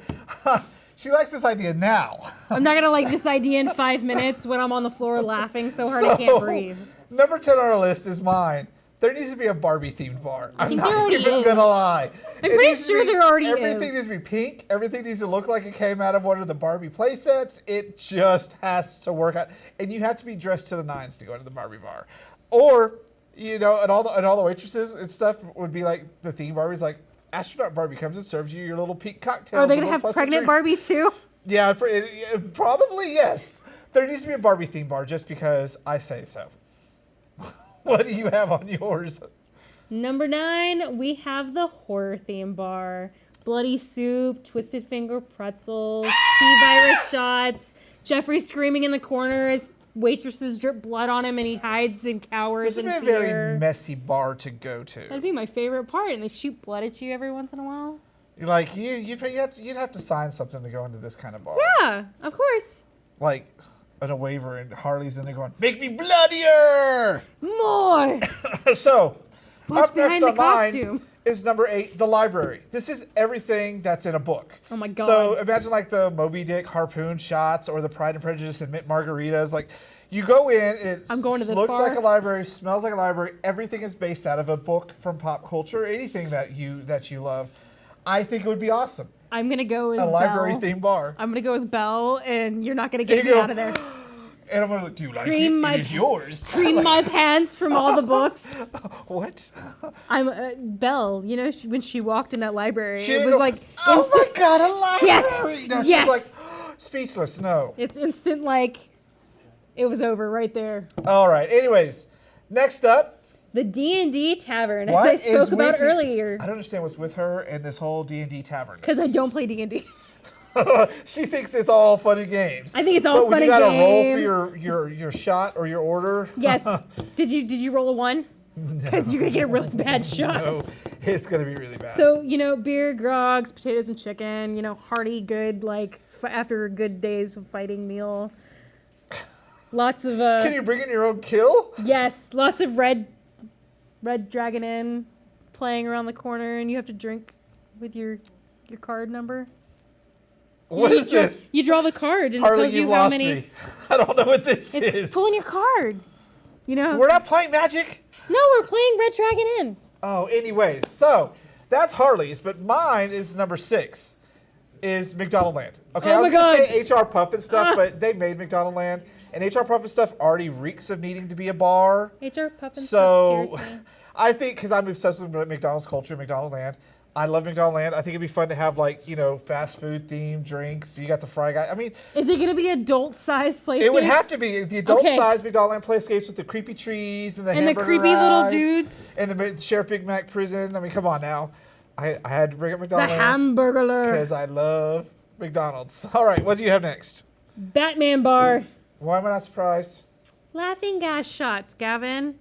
[SPEAKER 2] she likes this idea now.
[SPEAKER 1] I'm not going to like this idea in 5 minutes when I'm on the floor laughing so hard I can't breathe.
[SPEAKER 2] Number 10 on our list is mine. There needs to be a Barbie themed bar. I'm
[SPEAKER 1] think
[SPEAKER 2] not
[SPEAKER 1] there already
[SPEAKER 2] even
[SPEAKER 1] is.
[SPEAKER 2] gonna lie.
[SPEAKER 1] I'm
[SPEAKER 2] It
[SPEAKER 1] pretty
[SPEAKER 2] needs to
[SPEAKER 1] sure
[SPEAKER 2] be-
[SPEAKER 1] there already
[SPEAKER 2] Everything
[SPEAKER 1] is.
[SPEAKER 2] needs to be pink. Everything needs to look like it came out of one of the Barbie play sets. It just has to work out. And you have to be dressed to the nines to go into the Barbie bar. Or, and all the waitresses and stuff would be like the theme Barbie's like, astronaut Barbie comes and serves you your little pink cocktails.
[SPEAKER 1] Are they
[SPEAKER 2] and
[SPEAKER 1] going to
[SPEAKER 2] little
[SPEAKER 1] have pregnant
[SPEAKER 2] pleasantries.
[SPEAKER 1] Barbie too?
[SPEAKER 2] Yeah, probably yes. There needs to be a Barbie theme bar just because I say so. What do you have on yours?
[SPEAKER 1] Number 9, we have the horror theme bar. Bloody soup, twisted finger pretzels, T-virus shots, Jeffrey screaming in the corner as waitresses drip blood on him and he hides and cowers
[SPEAKER 2] This
[SPEAKER 1] in
[SPEAKER 2] would be a
[SPEAKER 1] fear.
[SPEAKER 2] very messy bar to go to.
[SPEAKER 1] That'd be my favorite part, and they shoot blood at you every once in a while.
[SPEAKER 2] Like you'd have to sign something to go into this kind of bar.
[SPEAKER 1] Yeah, of course.
[SPEAKER 2] Like a waiver, and Harley's in there going, "Make me bloodier."
[SPEAKER 1] More.
[SPEAKER 2] So
[SPEAKER 1] What's
[SPEAKER 2] up next
[SPEAKER 1] behind the
[SPEAKER 2] on mine
[SPEAKER 1] costume?
[SPEAKER 2] is number 8, the library. This is everything that's in a book.
[SPEAKER 1] Oh my God.
[SPEAKER 2] So imagine like the Moby Dick harpoon shots or the Pride and Prejudice and mint margaritas. Like you go in, it
[SPEAKER 1] I'm going to this
[SPEAKER 2] looks
[SPEAKER 1] bar.
[SPEAKER 2] like a library, smells like a library. Everything is based out of a book from pop culture, anything that you love. I think it would be awesome.
[SPEAKER 1] I'm gonna go as
[SPEAKER 2] A library
[SPEAKER 1] Belle.
[SPEAKER 2] themed bar.
[SPEAKER 1] I'm gonna go as Belle, and you're not gonna
[SPEAKER 2] Here
[SPEAKER 1] get
[SPEAKER 2] you
[SPEAKER 1] me
[SPEAKER 2] go.
[SPEAKER 1] out of there.
[SPEAKER 2] And I'm gonna look, do you like
[SPEAKER 1] Cream
[SPEAKER 2] it?
[SPEAKER 1] my-
[SPEAKER 2] It is yours.
[SPEAKER 1] Cream my pants from all the books.
[SPEAKER 2] What?
[SPEAKER 1] I'm Belle. You know when she walked in that library,
[SPEAKER 2] She
[SPEAKER 1] it
[SPEAKER 2] didn't
[SPEAKER 1] was
[SPEAKER 2] go,
[SPEAKER 1] like
[SPEAKER 2] oh
[SPEAKER 1] instant.
[SPEAKER 2] my god, a library!
[SPEAKER 1] Yes!
[SPEAKER 2] No,
[SPEAKER 1] Yes!
[SPEAKER 2] she's like speechless. No.
[SPEAKER 1] It's instant. Like it was over right there.
[SPEAKER 2] All right. Anyways, next up,
[SPEAKER 1] The D&D Tavern, as
[SPEAKER 2] what
[SPEAKER 1] I
[SPEAKER 2] is
[SPEAKER 1] spoke about
[SPEAKER 2] with you?
[SPEAKER 1] earlier,
[SPEAKER 2] I don't understand what's with her and this whole D&D tavern.
[SPEAKER 1] because I don't play D&D.
[SPEAKER 2] She thinks it's all fun and games.
[SPEAKER 1] I think it's all
[SPEAKER 2] but when
[SPEAKER 1] fun
[SPEAKER 2] you
[SPEAKER 1] and
[SPEAKER 2] gotta
[SPEAKER 1] games.
[SPEAKER 2] roll for your shot or your order.
[SPEAKER 1] Yes. Did you roll a 1? Because you're gonna get a really bad shot.
[SPEAKER 2] No, it's gonna be really bad.
[SPEAKER 1] So beer, grogs, potatoes and chicken. Hearty, good after a good days of fighting meal. Lots of
[SPEAKER 2] Can you bring in your own kill?
[SPEAKER 1] yes, lots of red Dragon Inn playing around the corner, and you have to drink with your card number.
[SPEAKER 2] What is this?
[SPEAKER 1] You draw the card, and it
[SPEAKER 2] Harley,
[SPEAKER 1] tells you
[SPEAKER 2] you've
[SPEAKER 1] how
[SPEAKER 2] lost
[SPEAKER 1] many.
[SPEAKER 2] me. I don't know what this
[SPEAKER 1] It's
[SPEAKER 2] is.
[SPEAKER 1] pulling your card. You know.
[SPEAKER 2] We're not playing Magic.
[SPEAKER 1] No, we're playing Red Dragon Inn.
[SPEAKER 2] Oh, anyways, so that's Harley's, but mine is number 6. Is McDonald Land. Okay,
[SPEAKER 1] Oh
[SPEAKER 2] I was
[SPEAKER 1] my
[SPEAKER 2] gonna
[SPEAKER 1] God.
[SPEAKER 2] say HR Puff and stuff, but they made McDonald Land, and HR Puff and stuff already reeks of needing to be a bar.
[SPEAKER 1] HR Puff and
[SPEAKER 2] So
[SPEAKER 1] stuff scares me.
[SPEAKER 2] I think because I'm obsessed with McDonald's culture, McDonald Land. I love McDonald Land. I think it'd be fun to have like fast food themed drinks. You got the Fry Guy. I mean,
[SPEAKER 1] Is it gonna be adult-sized playscapes?
[SPEAKER 2] it would have to be the adult
[SPEAKER 1] Okay.
[SPEAKER 2] size McDonald Land playscapes with the creepy trees and the
[SPEAKER 1] And the
[SPEAKER 2] hamburger
[SPEAKER 1] creepy little
[SPEAKER 2] rides
[SPEAKER 1] dudes.
[SPEAKER 2] and the Sheriff Big Mac prison. I mean, come on now. I had to bring up
[SPEAKER 1] The
[SPEAKER 2] McDonald Land
[SPEAKER 1] Hamburglar.
[SPEAKER 2] because I love McDonald's. All right, what do you have next?
[SPEAKER 1] Batman Bar.
[SPEAKER 2] Why am I not surprised?
[SPEAKER 1] Laughing gas shots, Gavin.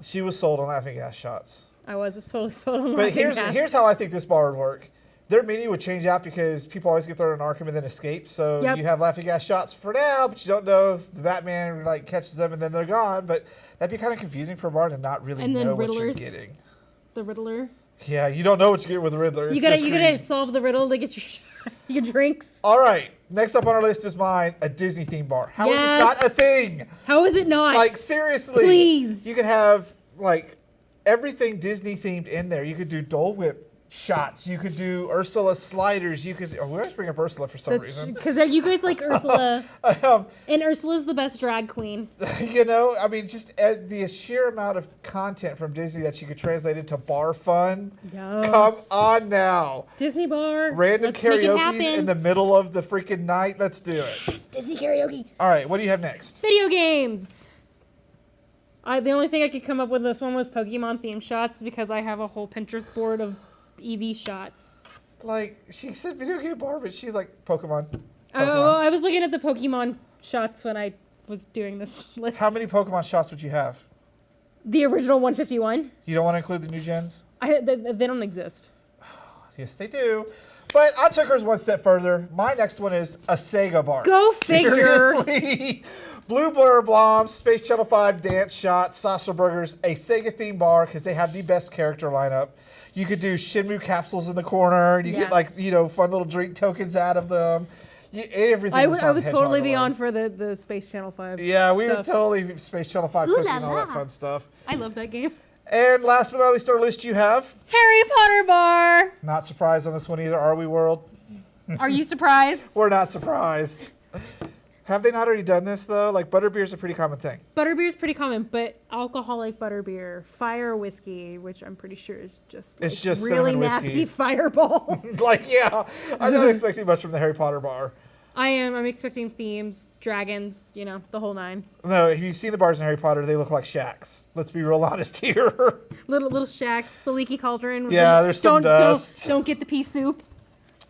[SPEAKER 2] She was sold on laughing gas shots.
[SPEAKER 1] I was totally sold on
[SPEAKER 2] But
[SPEAKER 1] laughing gas.
[SPEAKER 2] here's how I think this bar would work. Their menu would change out because people always get thrown in Arkham and then escape. So
[SPEAKER 1] Yep.
[SPEAKER 2] you have laughing gas shots for now, but you don't know if the Batman like catches them and then they're gone. But that'd be kind of confusing for a bar to not really
[SPEAKER 1] And then
[SPEAKER 2] know what you're
[SPEAKER 1] Riddlers.
[SPEAKER 2] getting.
[SPEAKER 1] The Riddler.
[SPEAKER 2] Yeah, you don't know what you get with the Riddler. It's
[SPEAKER 1] You gotta
[SPEAKER 2] just creepy.
[SPEAKER 1] solve the riddle to get your drinks.
[SPEAKER 2] All right, next up on our list is mine, a Disney theme bar. How is this
[SPEAKER 1] Yes.
[SPEAKER 2] not a thing?
[SPEAKER 1] How is it not?
[SPEAKER 2] Like seriously,
[SPEAKER 1] Please.
[SPEAKER 2] You could have like everything Disney themed in there. You could do Dole Whip shots. You could do Ursula sliders. You could. Oh, we always bring up Ursula for some reason.
[SPEAKER 1] Because you guys like Ursula,
[SPEAKER 2] Um,
[SPEAKER 1] and Ursula's the best drag queen.
[SPEAKER 2] I mean, just the sheer amount of content from Disney that you could translate into bar fun.
[SPEAKER 1] Yes.
[SPEAKER 2] Come on now.
[SPEAKER 1] Disney bar.
[SPEAKER 2] Random
[SPEAKER 1] Let's make it
[SPEAKER 2] karaoke
[SPEAKER 1] happen.
[SPEAKER 2] in the middle of the freaking night. Let's do it.
[SPEAKER 1] It's Disney karaoke.
[SPEAKER 2] All right, what do you have next?
[SPEAKER 1] Video games. The only thing I could come up with this one was Pokemon theme shots because I have a whole Pinterest board of EV shots.
[SPEAKER 2] Like, she said video game bar, but she's like Pokemon.
[SPEAKER 1] Oh, I was looking at the Pokemon shots when I was doing this list.
[SPEAKER 2] How many Pokemon shots would you have?
[SPEAKER 1] The original 151.
[SPEAKER 2] You don't want to include the new gens?
[SPEAKER 1] They don't exist.
[SPEAKER 2] Yes, they do. But I took hers one step further. My next one is a Sega bar.
[SPEAKER 1] Go figure.
[SPEAKER 2] Seriously. Blue Blur Bloms, Space Channel 5, Dance Shot, Saucer Burgers, a Sega themed bar because they have the best character lineup. You could do Shenmue capsules in the corner, and you get like fun little drink tokens out of them. Everything.
[SPEAKER 1] I
[SPEAKER 2] was
[SPEAKER 1] would
[SPEAKER 2] on
[SPEAKER 1] totally
[SPEAKER 2] Hedgehog
[SPEAKER 1] be
[SPEAKER 2] alone.
[SPEAKER 1] on for the Space Channel 5.
[SPEAKER 2] Yeah, we
[SPEAKER 1] stuff.
[SPEAKER 2] were totally Space Channel 5
[SPEAKER 1] Ooh
[SPEAKER 2] cooking
[SPEAKER 1] la
[SPEAKER 2] and all that
[SPEAKER 1] la.
[SPEAKER 2] fun stuff.
[SPEAKER 1] I love that game.
[SPEAKER 2] And last but not least, our list you have.
[SPEAKER 1] Harry Potter bar.
[SPEAKER 2] Not surprised on this one either, are we, world?
[SPEAKER 1] Are you surprised?
[SPEAKER 2] We're not surprised. Have they not already done this though? Like butterbeer is a pretty common thing.
[SPEAKER 1] Butterbeer is pretty common, but alcoholic butterbeer, fire whiskey, which I'm pretty sure is just
[SPEAKER 2] It's
[SPEAKER 1] like
[SPEAKER 2] just
[SPEAKER 1] really
[SPEAKER 2] cinnamon
[SPEAKER 1] nasty
[SPEAKER 2] whiskey.
[SPEAKER 1] fireball.
[SPEAKER 2] Like, yeah, I'm not expecting much from the Harry Potter bar.
[SPEAKER 1] I'm expecting themes, dragons, the whole nine.
[SPEAKER 2] No, if you've seen the bars in Harry Potter, they look like shacks. Let's be real honest here.
[SPEAKER 1] Little shacks, the leaky cauldron.
[SPEAKER 2] Yeah, there's some dust.
[SPEAKER 1] Don't get the pea soup.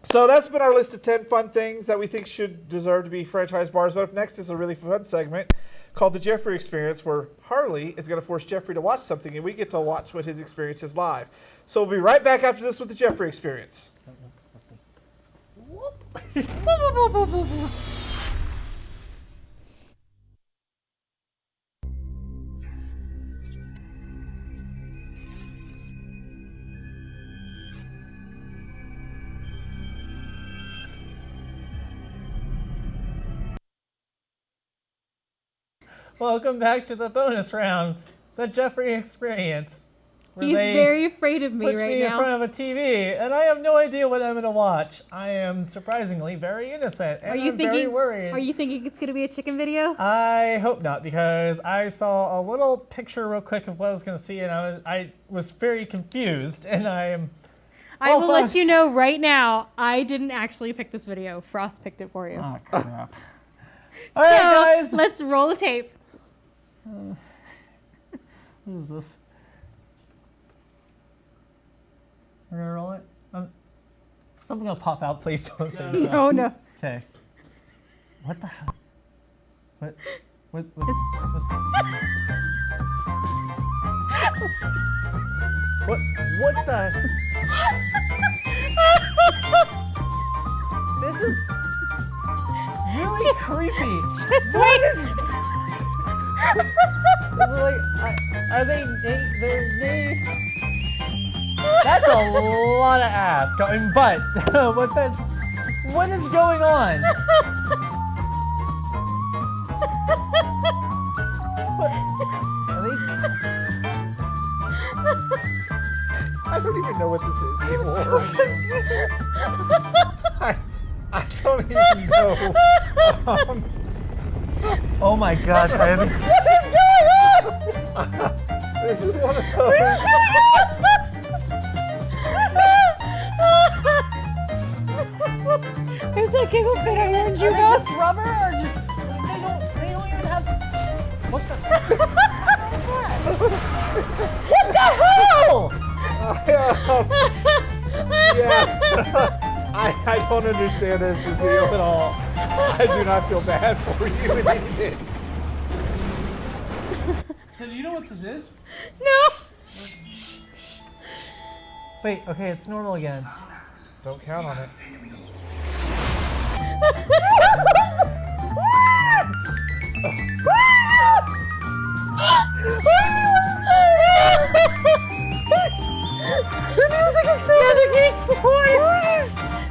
[SPEAKER 2] So that's been our list of 10 fun things that we think should deserve to be franchise bars. But up next is a really fun segment called the Jeffrey Experience, where Harley is going to force Jeffrey to watch something, and we get to watch what his experience is live. So we'll be right back after this with the Jeffrey Experience.
[SPEAKER 5] Welcome back to the bonus round, the Jeffrey Experience. where
[SPEAKER 1] He's
[SPEAKER 5] they
[SPEAKER 1] very afraid of me
[SPEAKER 5] puts
[SPEAKER 1] right
[SPEAKER 5] me in
[SPEAKER 1] now.
[SPEAKER 5] front of a TV, and I have no idea what I'm going to watch. I am surprisingly very innocent, and I'm very worried.
[SPEAKER 1] Are you thinking it's gonna be a chicken video?
[SPEAKER 5] I hope not, because I saw a little picture real quick of what I was going to see, and I was very confused, and I will
[SPEAKER 1] let you know right now, I didn't actually pick this video. Frost picked it for you.
[SPEAKER 5] Oh, crap. All right, guys.
[SPEAKER 1] Let's roll the tape.
[SPEAKER 5] What is this? We're going to roll it? Something will pop out, please don't say that.
[SPEAKER 1] No, no.
[SPEAKER 5] Okay. What the hell? What the? This is really creepy.
[SPEAKER 1] Just wait.
[SPEAKER 5] Are they? That's a lot of ass going, but what is going on? Are they?
[SPEAKER 2] I don't even know what this is anymore. I don't even know.
[SPEAKER 5] Oh my gosh! What is going on?
[SPEAKER 2] This is one of those.
[SPEAKER 1] There's that giggle fit I warned you about.
[SPEAKER 5] Just rubber or just they don't even have. What the? What the hell?
[SPEAKER 2] Yeah. I don't understand this video at all. I do not feel bad for you in any bit.
[SPEAKER 3] So do you know what this is?
[SPEAKER 1] No.
[SPEAKER 5] Wait. Okay, it's normal again.
[SPEAKER 2] Don't count on it.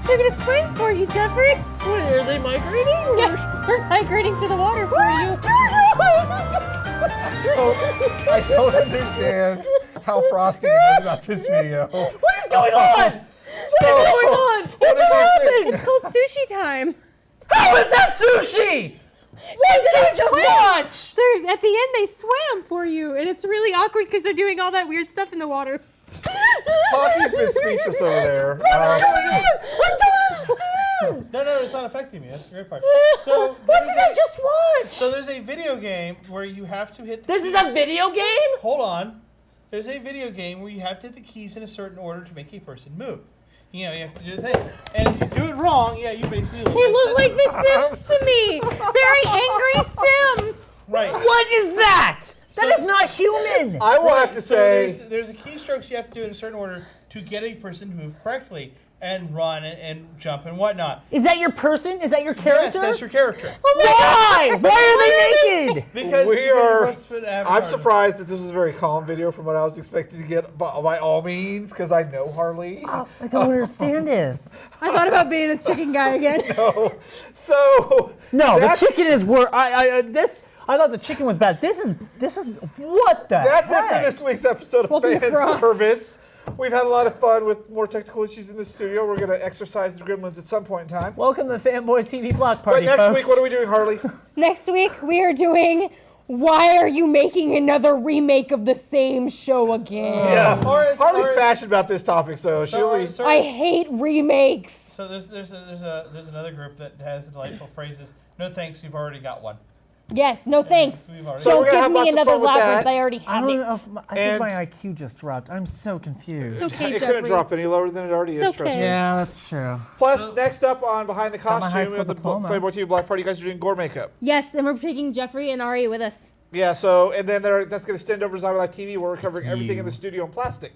[SPEAKER 1] They're gonna swing for you, Jeffrey.
[SPEAKER 6] What, are they migrating?
[SPEAKER 1] Yeah, they're migrating to the water for you.
[SPEAKER 2] I don't understand how Frosty knows about this video.
[SPEAKER 5] What is going on? What is going on? What's happening?
[SPEAKER 1] It's called sushi time.
[SPEAKER 5] How is that sushi? What did I just watch?
[SPEAKER 1] They're at the end. They swam for you, and it's really awkward because they're doing all that weird stuff in the water.
[SPEAKER 2] Pocky's been speechless over there.
[SPEAKER 3] No, it's not affecting me. That's the great part. So
[SPEAKER 5] What did I just watch?
[SPEAKER 3] So there's a video game where you have to hit the
[SPEAKER 5] This
[SPEAKER 3] keys.
[SPEAKER 5] is a video game?
[SPEAKER 3] Hold on. There's a video game where you have to hit the keys in a certain order to make a person move. You know, you have to do the thing. And if you do it wrong, yeah, you basically lose.
[SPEAKER 1] They look like the Sims to me. Very angry Sims.
[SPEAKER 3] Right.
[SPEAKER 5] What is that? That is not human.
[SPEAKER 2] I will have to
[SPEAKER 3] So
[SPEAKER 2] say,
[SPEAKER 3] there's a keystrokes you have to do in a certain order to get a person to move correctly and run and jump and whatnot.
[SPEAKER 5] Is that your person? Is that your
[SPEAKER 3] Yes,
[SPEAKER 5] character?
[SPEAKER 3] that's your character.
[SPEAKER 5] Why? Why are they naked?
[SPEAKER 3] Because
[SPEAKER 2] I'm surprised that this was a very calm video from what I was expecting to get by all means, because I know Harley.
[SPEAKER 5] I don't understand this.
[SPEAKER 1] I thought about being a chicken guy again.
[SPEAKER 2] So
[SPEAKER 5] No, the
[SPEAKER 2] that's-
[SPEAKER 5] chicken is worse. I thought the chicken was bad. This is what the
[SPEAKER 2] That's it
[SPEAKER 5] heck?
[SPEAKER 2] for this week's episode of
[SPEAKER 1] Welcome to Frost.
[SPEAKER 2] Fanservice. We've had a lot of fun with more technical issues in the studio. We're going to exercise the gremlins at some point in time.
[SPEAKER 5] Welcome to the Fanboy TV Block
[SPEAKER 2] But
[SPEAKER 5] Party,
[SPEAKER 2] next
[SPEAKER 5] folks.
[SPEAKER 2] week, what are we doing, Harley?
[SPEAKER 1] Next week we are doing. Why are you making another remake of the same show again?
[SPEAKER 2] Harley's passionate about this topic, so she'll be.
[SPEAKER 1] I hate remakes.
[SPEAKER 3] So there's another group that has delightful phrases. No thanks, we've already got one.
[SPEAKER 1] Yes, no thanks.
[SPEAKER 3] We've already
[SPEAKER 2] So
[SPEAKER 1] Don't
[SPEAKER 2] we're gonna
[SPEAKER 1] give
[SPEAKER 2] have
[SPEAKER 1] me
[SPEAKER 2] lots of
[SPEAKER 1] another
[SPEAKER 2] fun with
[SPEAKER 1] labyrinth.
[SPEAKER 2] that.
[SPEAKER 1] I already
[SPEAKER 5] I
[SPEAKER 1] have
[SPEAKER 5] don't
[SPEAKER 1] it.
[SPEAKER 5] know. I think
[SPEAKER 2] And-
[SPEAKER 5] my IQ just dropped. I'm so confused.
[SPEAKER 1] Okay,
[SPEAKER 2] It
[SPEAKER 1] Jeffrey.
[SPEAKER 2] couldn't drop any lower than it already is,
[SPEAKER 1] It's
[SPEAKER 2] trust me.
[SPEAKER 1] okay.
[SPEAKER 5] Yeah, that's true.
[SPEAKER 2] Plus, next up on Behind the
[SPEAKER 5] Got my high
[SPEAKER 2] Costume
[SPEAKER 5] school
[SPEAKER 2] of the
[SPEAKER 5] diploma.
[SPEAKER 2] Playboy TV Black Party, you guys are doing gore makeup.
[SPEAKER 1] Yes, and we're taking Jeffrey and Ari with us.
[SPEAKER 2] Yeah, so, and then that's going to extend over to Zombie Life TV, where we're covering everything in the studio in plastic.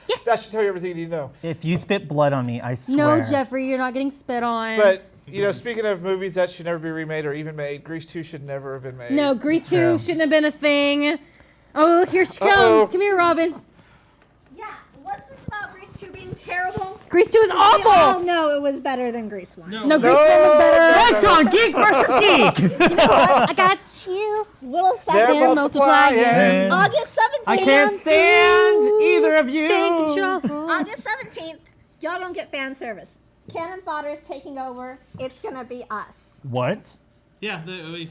[SPEAKER 1] Yes.
[SPEAKER 2] That should tell you everything you need to know.
[SPEAKER 5] If you spit blood on me, I swear.
[SPEAKER 1] No, Jeffrey, you're not getting spit on.
[SPEAKER 2] But, you know, speaking of movies that should never be remade or even made, Grease 2 should never have been made.
[SPEAKER 1] No, Grease 2
[SPEAKER 5] True.
[SPEAKER 1] shouldn't have been a thing. Oh, look, here she comes.
[SPEAKER 2] Uh-oh.
[SPEAKER 1] Come here, Robin.
[SPEAKER 7] Yeah, what's this about Grease 2 being terrible?
[SPEAKER 1] Grease 2 is
[SPEAKER 7] We all
[SPEAKER 1] awful.
[SPEAKER 7] know it was better than Grease 1.
[SPEAKER 1] No, Grease 1 was better.
[SPEAKER 5] Next on Geek Vs Geek.
[SPEAKER 1] I got chills.
[SPEAKER 7] Little
[SPEAKER 2] They're
[SPEAKER 7] second,
[SPEAKER 1] They're multiplying.
[SPEAKER 5] And
[SPEAKER 7] August 17th.
[SPEAKER 5] I can't stand either of you.
[SPEAKER 1] Take control.
[SPEAKER 7] August 17th, y'all don't get fan service. Cannon Fodder is taking over. It's going to be us.
[SPEAKER 5] What?
[SPEAKER 3] Yeah, we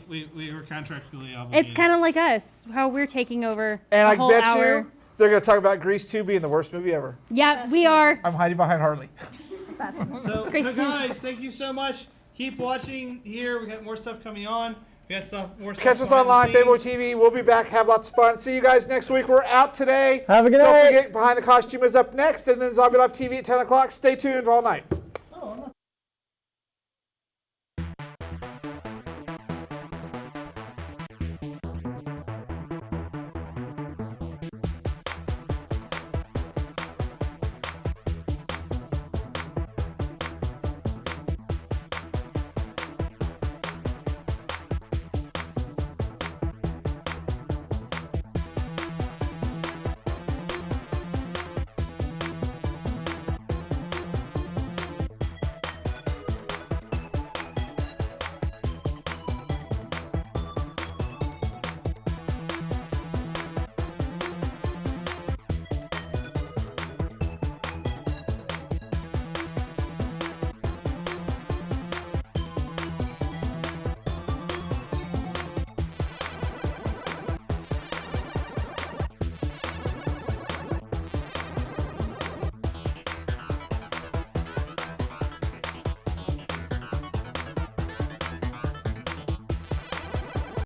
[SPEAKER 3] were contractually obligated.
[SPEAKER 1] It's kind of like us, how we're taking over
[SPEAKER 2] And
[SPEAKER 1] a
[SPEAKER 2] I
[SPEAKER 1] whole
[SPEAKER 2] bet
[SPEAKER 1] hour.
[SPEAKER 2] you they're going to talk about Grease 2 being the worst movie ever.
[SPEAKER 1] Yeah, we are.
[SPEAKER 2] I'm hiding behind Harley.
[SPEAKER 3] So
[SPEAKER 1] Grace
[SPEAKER 3] guys, thank you so much. Keep watching here. We got more stuff coming on. We got more stuff.
[SPEAKER 2] Catch us
[SPEAKER 3] behind the
[SPEAKER 2] online, Fanboy
[SPEAKER 3] scenes.
[SPEAKER 2] TV. We'll be back. Have lots of fun. See you guys next week. We're out today.
[SPEAKER 5] Have a good
[SPEAKER 2] Don't
[SPEAKER 5] night.
[SPEAKER 2] forget, Behind the Costume is up next, and then Zombie Life TV at 10 o'clock. Stay tuned all night.